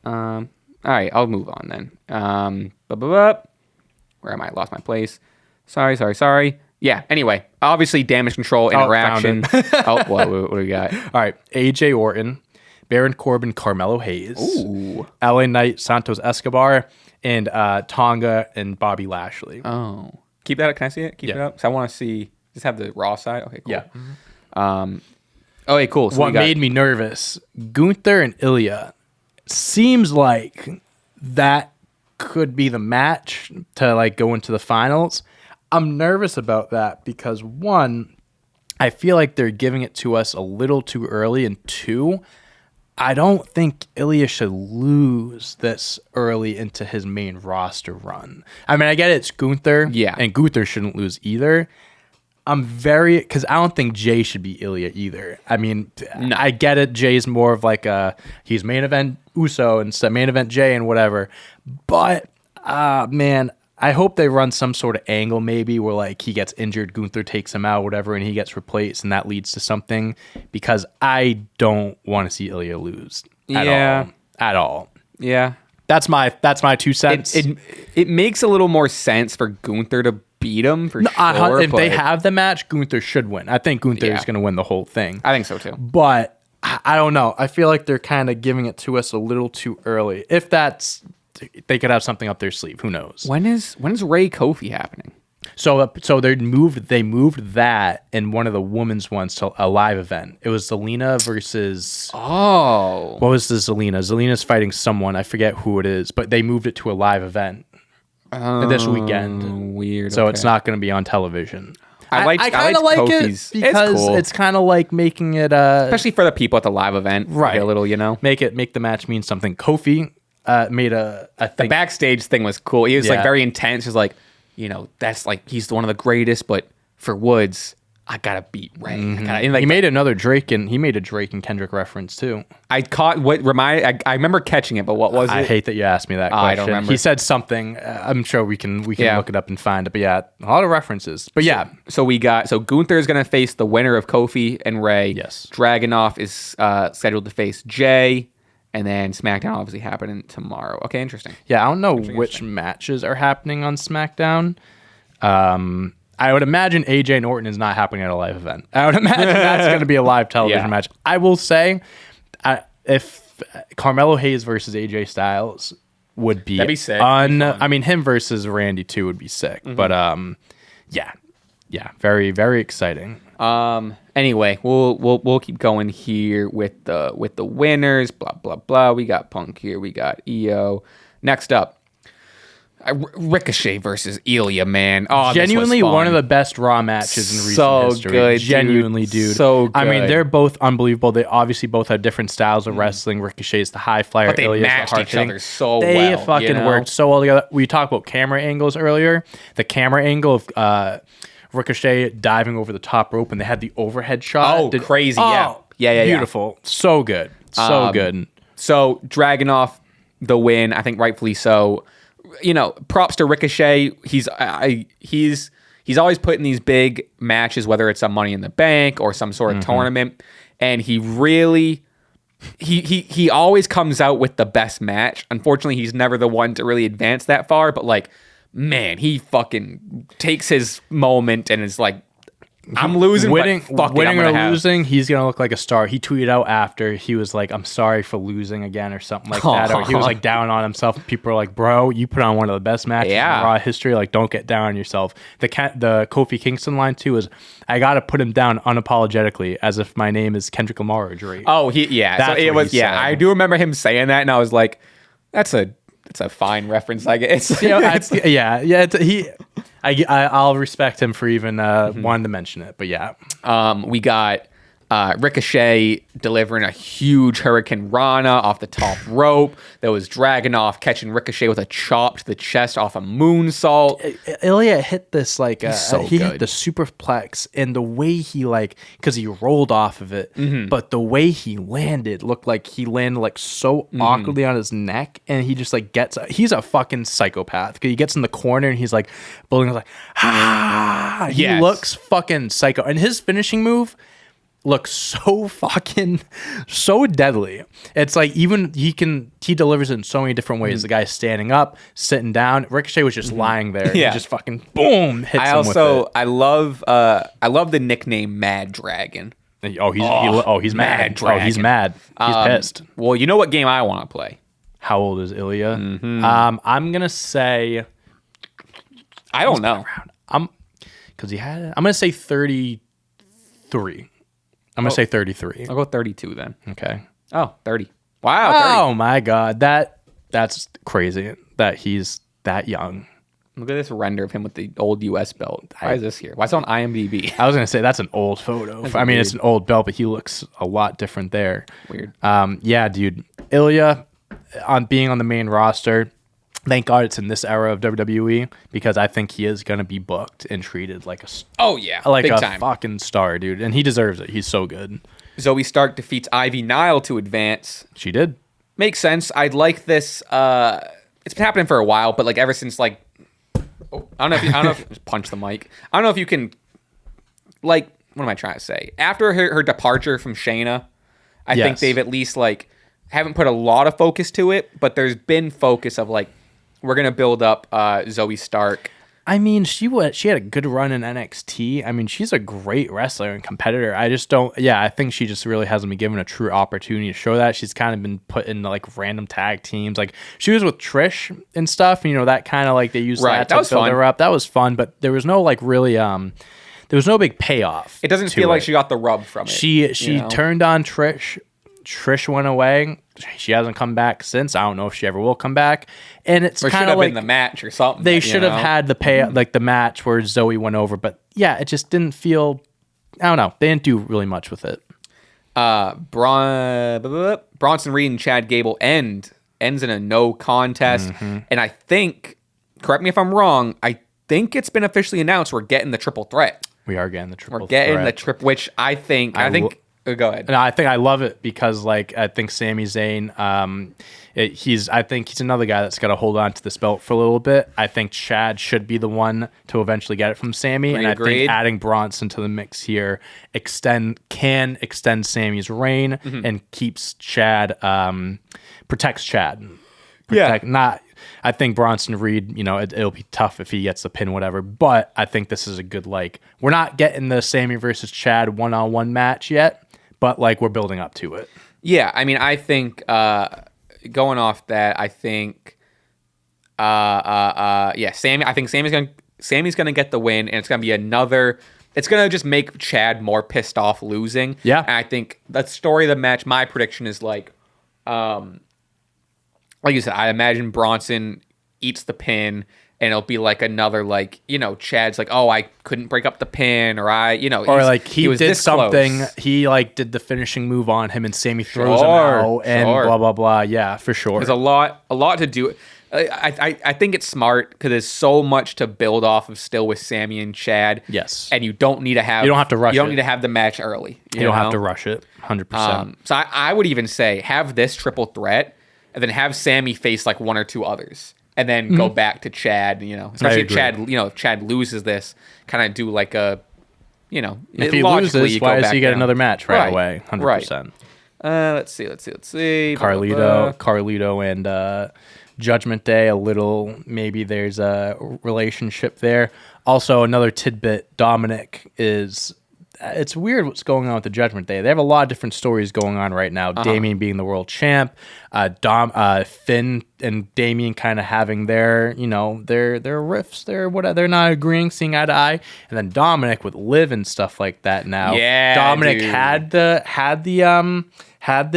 All right, I'll move on then. Where am I? Lost my place. Sorry. Yeah, anyway, obviously damage control interaction. What do we got? All right, AJ Orton, Baron Corbin, Carmelo Hayes, LA Knight, Santos Escobar, and Tonga and Bobby Lashley. Oh. Keep that up. Can I see it? Keep it up? So I want to see, just have the Raw side. Okay, cool. Yeah. Okay, cool. So what made me nervous, Gunther and Ilya. Seems like that could be the match to like go into the finals. I'm nervous about that because one, I feel like they're giving it to us a little too early, and two, I don't think Ilya should lose this early into his main roster run. I mean, I get it's Gunther, yeah, and Gunther shouldn't lose either. I'm very, because I don't think Jay should be Ilya either. I mean, No. I get it. Jay's more of like he's main event Uso and main event Jay and whatever. But man, I hope they run some sort of angle maybe where like he gets injured, Gunther takes him out, whatever, and he gets replaced, and that leads to something. Because I don't want to see Ilya lose at all. Yeah. That's my 2 cents. It makes a little more sense for Gunther to beat him for sure. If they have the match, Gunther should win. I think Gunther is going to win the whole thing. I think so too. But I don't know. I feel like they're kind of giving it to us a little too early. If they could have something up their sleeve. Who knows? When's Ray Kofi happening? So they moved that in one of the women's ones to a live event. It was Zelina versus what was the Zelina? Zelina's fighting someone. I forget who it is, but they moved it to a live event this weekend. Weird. So it's not going to be on television. I kind of like Kofi's. It because it's kind of like making it especially for the people at the live event, right? A little, make the match mean something. Kofi made a thing. The backstage thing was cool. He was like very intense. He was like, that's like he's one of the greatest, but for Woods, I gotta beat Ray. Mm-hmm. He made another Drake and Kendrick reference too. I remember catching it, but what was it? I hate that you asked me that question. I don't remember. He said something. I'm sure we can look it up and find it. But yeah, a lot of references. But so Gunther is gonna face the winner of Kofi and Ray. Yes. Dragunov is scheduled to face Jay. And then SmackDown obviously happening tomorrow. Okay, interesting. Yeah, I don't know which matches are happening on SmackDown. I would imagine AJ and Orton is not happening at a live event. I would imagine that's going to be a live television match. I will say, if Carmelo Hayes versus AJ Styles would be, that'd be sick. I mean, him versus Randy too would be sick. Mm-hmm. But yeah, very very exciting. Anyway, we'll keep going here with the winners. Blah blah blah. We got Punk here. We got EO. Next up, Ricochet versus Ilya. Man, genuinely one of the best Raw matches in recent history. Good, genuinely, dude. So good. I mean, they're both unbelievable. They obviously both have different styles of wrestling. Ricochet's the high flyer. But they Ilya's matched the hard each other so they well. They fucking worked so well together. We talked about camera angles earlier. The camera angle of Ricochet diving over the top rope, and they had the overhead shot. Oh, crazy! Yeah. Beautiful. So good. So good. So Dragunov, the win. I think rightfully so. Props to Ricochet. He's always put in these big matches, whether it's a Money in the Bank or some sort of tournament, and he really he always comes out with the best match. Unfortunately, he's never the one to really advance that far, but like, man, he fucking takes his moment and is like, I'm losing, winning or have. losing, he's gonna look like a star. He tweeted out after, he was like, "I'm sorry for losing again" or something like that. Or he was like down on himself. People are like, "Bro, you put on one of the best matches in Raw history. Like, don't get down on yourself." The Kofi Kingston line too is, "I gotta put him down unapologetically, as if my name is Kendrick Lamar or Drake." Oh, so it was. Yeah, I do remember him saying that, and I was like, "That's a fine reference, I guess." I'll respect him for even wanting to mention it, but yeah. We got Ricochet delivering a huge Hurricane Rana off the top rope. There was Dragunov catching Ricochet with a chop to the chest off a moonsault. Ilya hit this like he good. hit the superplex, and the way he because he rolled off of it, but the way he landed looked like he landed like so awkwardly on his neck, and he just like he's a fucking psychopath. He gets in the corner and he's like bullying, like he looks fucking psycho, and his finishing move looks so deadly. It's like, even he delivers it in so many different ways. The guy's standing up, sitting down. Ricochet was just lying there. Yeah. He just fucking boom hits him with it. I love the nickname Mad Dragon. He's mad. Dragon. Oh, he's mad. He's pissed. Well, you know what game I want to play? How old is Ilya? I'm gonna say, I don't know. I'm gonna say 33. I'm going to say 33. I'll go 32 then. Okay. Oh, 30. Wow. 30. Oh my God. That's crazy that he's that young. Look at this render of him with the old US belt. Why is this here? Why is it on IMDb? I was going to say that's an old photo. It's an old belt, but he looks a lot different there. Weird. Yeah, dude. Ilya being on the main roster, Thank God it's in this era of WWE because I think he is going to be booked and treated like a big a time. fucking star, dude, and he deserves it. He's so good. Zoe Stark defeats Ivy Nile to advance. She did. Makes sense. I'd like this. It's been happening for a while, but like ever since like, I don't know if just punch the mic. I don't know if you can, like, what am I trying to say? After her departure from Shayna, I think they've at least like haven't put a lot of focus to it, but there's been focus of like, we're gonna build up Zoe Stark. I mean, she had a good run in NXT. I mean, she's a great wrestler and competitor. I just don't. Yeah, I think she just really hasn't been given a true opportunity to show that. She's kind of been put in like random tag teams. Like she was with Trish and stuff. And, that kind of like they used that to build her up. That was fun, but there was no like really there was no big payoff. It doesn't feel like she got the rub from it. She turned on Trish. Trish went away. She hasn't come back since. I don't know if she ever will come back. And it's kind of like been the match or something. They should have had the match where Zoe went over, but yeah, it just didn't feel. I don't know. They didn't do really much with it. Bronson Reed and Chad Gable ends in a no contest, and I think, correct me if I'm wrong, I think it's been officially announced we're getting the triple threat. We are getting the triple. We're getting the triple, which I think. Go ahead. No, I think I love it because, like, I think Sami Zayn, I think he's another guy that's got to hold on to this belt for a little bit. I think Chad should be the one to eventually get it from Sami, and I think adding Bronson to the mix here can extend Sami's reign and keeps Chad, protects Chad. I think Bronson Reed, it'll be tough if he gets the pin, whatever. But I think this is a good, like, we're not getting the Sami versus Chad one-on-one match yet, but like we're building up to it. Yeah, I mean, I think going off that, I think, Sami. I think Sami's gonna get the win, and it's gonna be another. It's gonna just make Chad more pissed off losing. Yeah, and I think the story of the match. My prediction is like you said, I imagine Bronson eats the pin, and it'll be like another, like, Chad's like, oh, I couldn't break up the pin, or or like he was did something, close. He like did the finishing move on him, and Sami throws him out, and blah blah blah. Yeah, for sure. There's a lot to do. I think it's smart because there's so much to build off of still with Sami and Chad. Yes, and you don't need to have to rush. You don't need to have the match early. You don't have to rush it. 100%. So I would even say have this triple threat, and then have Sami face like one or two others, and then go back to Chad. Especially if Chad, if Chad loses this, kind of do like a, if he loses, why does he get another match right away? 100%. Let's see. Carlito and Judgment Day. A little, maybe there's a relationship there. Also, another tidbit: Dominic is. It's weird what's going on with the Judgment Day. They have a lot of different stories going on right now. Damian being the world champ, Finn and Damian kind of having their riffs. They're not agreeing, seeing eye to eye. And then Dominic with Liv and stuff like that now. Yeah, Dominic had the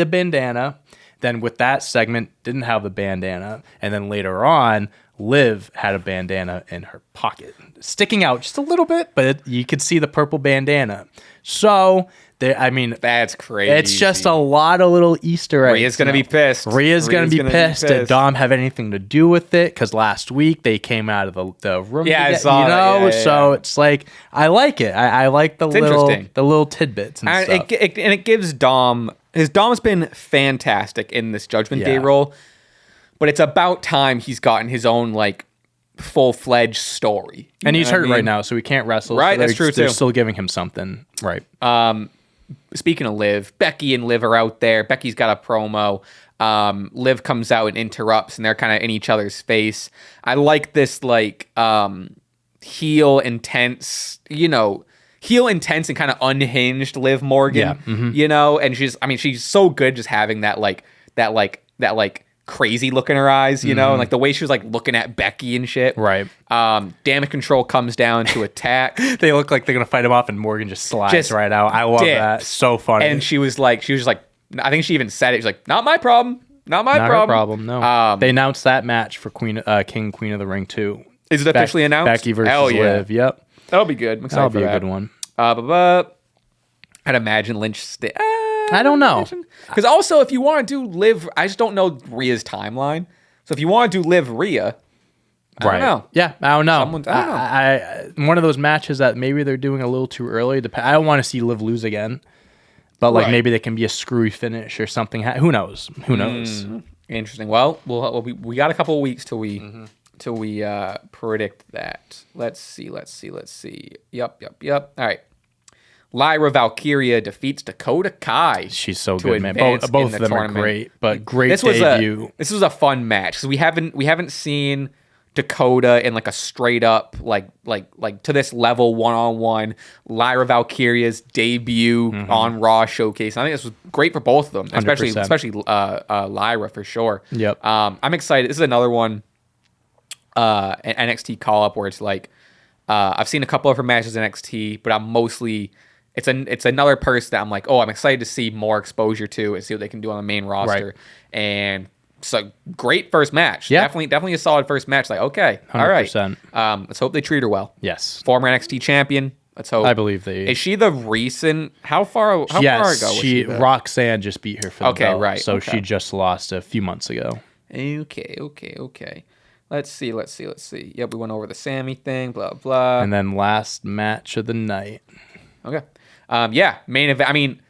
bandana. Then with that segment, didn't have the bandana. And then later on, Liv had a bandana in her pocket, sticking out just a little bit, but you could see the purple bandana. So, that's crazy. It's just a lot of little Easter eggs. Rhea's going to be pissed. Rhea's going to be pissed. Did Dom have anything to do with it? Because last week they came out of the room. Yeah, I saw that. Yeah, so it's like, I like it. I like the little tidbits and stuff. It gives Dom... Dom's been fantastic in this Judgment Day role, but it's about time he's gotten his own, like, full-fledged story. And he's hurt right now, so he can't wrestle. Right, so that's true, too. They're still giving him something. Right. Speaking of Liv, Becky and Liv are out there. Becky's got a promo. Liv comes out and interrupts, and they're kind of in each other's face. I like this, like, heel intense and kind of unhinged Liv Morgan, and she's so good just having that crazy look in her eyes, and like the way she was like looking at Becky and shit. Right. Damage Control comes down to attack. They look like they're gonna fight him off, and Morgan just slides right out. I love that. So funny. And she was like, I think she even said it. She's like, not my problem. Not my problem. Her problem. No. They announced that match for Queen of the Ring too. Is it officially announced? Becky versus Liv. Yep. That'll be good. I'm excited That'll be a good one. I'd imagine Lynch. I don't know. Because also, if you want to do Liv, I just don't know Rhea's timeline. So if you want to do Liv Rhea, I don't know. Yeah, I don't know. I don't know. One of those matches that maybe they're doing a little too early. I don't want to see Liv lose again. But like maybe they can be a screwy finish or something. Who knows? Who knows? Interesting. Well, we got a couple of weeks till we predict that. Let's see. Yep. All right. Lyra Valkyria defeats Dakota Kai. She's so good, man. Both of them are great, but great debut. This was a fun match because we haven't seen Dakota in like a straight up like to this level 1-on-1. Lyra Valkyria's debut on Raw showcase. I think this was great for both of them, especially 100%. Lyra for sure. Yep. I'm excited. This is another one, an NXT call up where it's like I've seen a couple of her matches in NXT, but I'm mostly it's another person that I'm like, I'm excited to see more exposure to and see what they can do on the main roster. Right. And so great first match. Yeah. Definitely a solid first match. Like, okay, 100%. All right. Let's hope they treat her well. Yes. Former NXT champion. Let's hope. I believe they. Is she the recent? How far ago was she? Roxanne just beat her for the belt. Right. So she just lost a few months ago. Okay. Let's see. Yep, we went over the Sammy thing. Blah blah. And then last match of the night. Okay. Main event. I mean,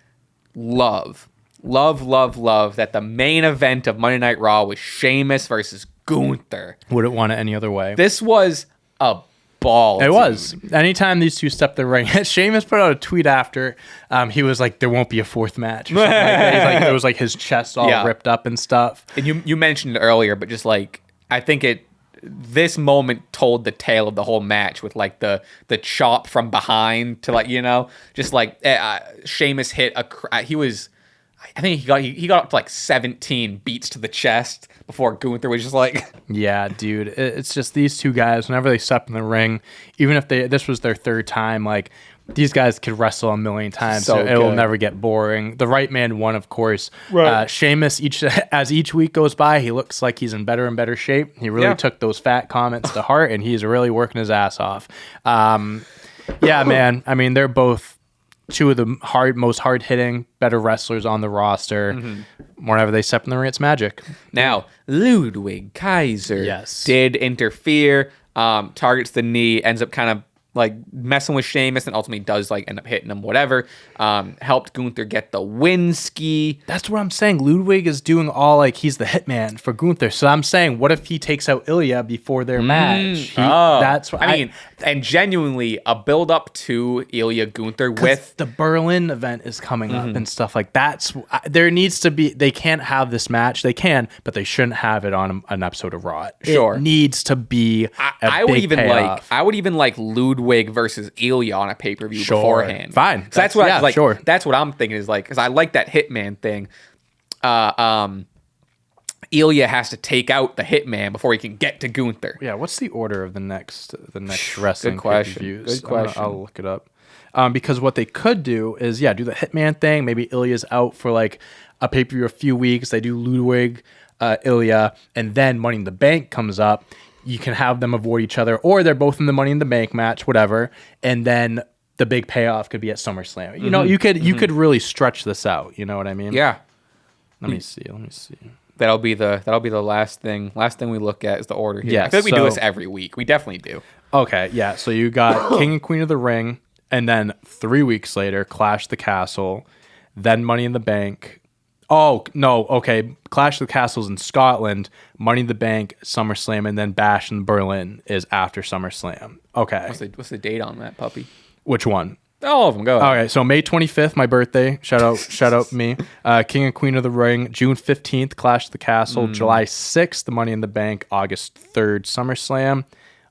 love that the main event of Monday Night Raw was Sheamus versus Gunther. Wouldn't want it any other way. This was a ball. It was. Anytime these two stepped the ring, Sheamus put out a tweet after. He was like, "There won't be a fourth match." Or something like that. He's like, it was like his chest all ripped up and stuff. And you mentioned it earlier, but just like I think this moment told the tale of the whole match with like the chop from behind to like just like Sheamus hit I think he got up to like 17 beats to the chest before Gunther was just like... Yeah, dude. It's just these two guys, whenever they step in the ring, even if this was their third time, like, these guys could wrestle a million times, so it will never get boring. The right man won, of course. Right. Sheamus, as each week goes by, he looks like he's in better and better shape. He really took those fat comments to heart, and he's really working his ass off. Yeah, man. I mean, they're both two of the most hard-hitting, better wrestlers on the roster. Whenever they step in the ring, it's magic. Now, Ludwig Kaiser did interfere, targets the knee, ends up kind of like messing with Sheamus, and ultimately does like end up hitting him, whatever. Helped Gunther get the win ski. That's what I'm saying. Ludwig is doing all like he's the hitman for Gunther. So I'm saying, what if he takes out Ilya before their match? That's what I mean. And genuinely, a build up to Ilya Gunther with the Berlin event is coming up and stuff like that. There needs to be. They can't have this match. They can, but they shouldn't have it on an episode of Raw. Sure, it needs to be. I would even like Ludwig versus Ilya on a pay per view beforehand. Fine, so that's what I like. Sure. That's what I'm thinking is like, because I like that Hitman thing. Ilya has to take out the Hitman before he can get to Gunther. Yeah, what's the order of the next wrestling pay-per-views? Good question. I'll look it up. Because what they could do is, do the Hitman thing. Maybe Ilya's out for like a pay-per-view a few weeks. They do Ludwig, Ilya, and then Money in the Bank comes up. You can have them avoid each other, or they're both in the Money in the Bank match, whatever. And then the big payoff could be at SummerSlam. You know, you could really stretch this out. You know what I mean? Yeah. Let me see. That'll be the last thing. Last thing we look at is the order here. Yeah, I feel like we do this every week. We definitely do. Okay, yeah. So you got King and Queen of the Ring, and then 3 weeks later, Clash the Castle, then Money in the Bank. Oh no, okay. Clash the Castle's in Scotland, Money in the Bank, SummerSlam, and then Bash in Berlin is after SummerSlam. Okay. What's the date on that, puppy? Which one? All of them. Go ahead. Okay, so May 25th, my birthday. Shout out me. King and Queen of the Ring. June 15th, Clash of the Castle. July 6th, the Money in the Bank. August 3rd, SummerSlam.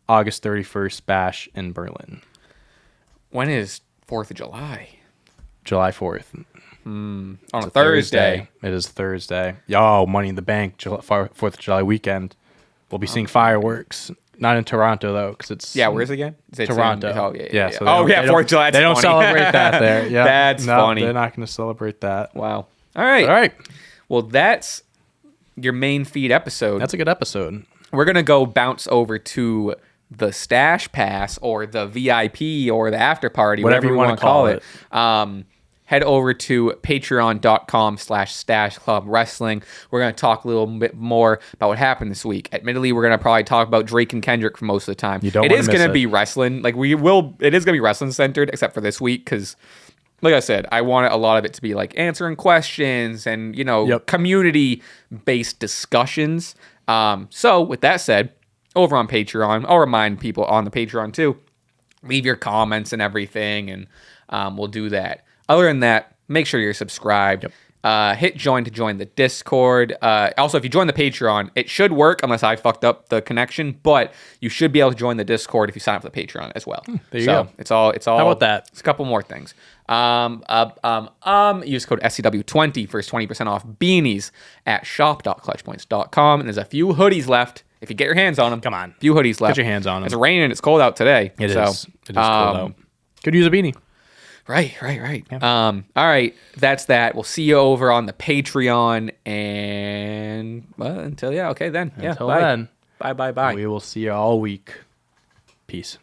August 31st, Bash in Berlin. When is 4th of July? July 4th. On a Thursday. It is Thursday. Yo, Money in the Bank. 4th of July weekend. We'll be seeing fireworks. Not in Toronto though, because it's where's it again? Toronto. So 4th of July. They don't celebrate that there. Yeah, that's funny. They're not going to celebrate that. Wow. All right. Well, that's your main feed episode. That's a good episode. We're gonna go bounce over to the Stache Pass or the VIP or the after party, whatever you want to call it. head over to patreon.com/Stache Club Wrestling. We're going to talk a little bit more about what happened this week. Admittedly, we're going to probably talk about Drake and Kendrick for most of the time. It is going to be wrestling. Like it is going to be wrestling centered, except for this week, because like I said, I wanted a lot of it to be like answering questions and, community-based discussions. So with that said, over on Patreon, I'll remind people on the Patreon too, leave your comments and everything, and we'll do that. Other than that, make sure you're subscribed. Hit join to join the Discord. Also, if you join the Patreon, it should work unless I fucked up the connection, but you should be able to join the Discord if you sign up for the Patreon as well. There you go. It's all. How about that? It's a couple more things. Use code SCW20 for 20% off beanies at shop.clutchpoints.com. And there's a few hoodies left. If you get your hands on them, come on, few hoodies left. Get your hands on them. It's raining. It's cold out today. It is. It is cold out. Could use a beanie. Right. Yeah. All right. That's that. We'll see you over on the Patreon. And until then. Until then. Bye. We will see you all week. Peace.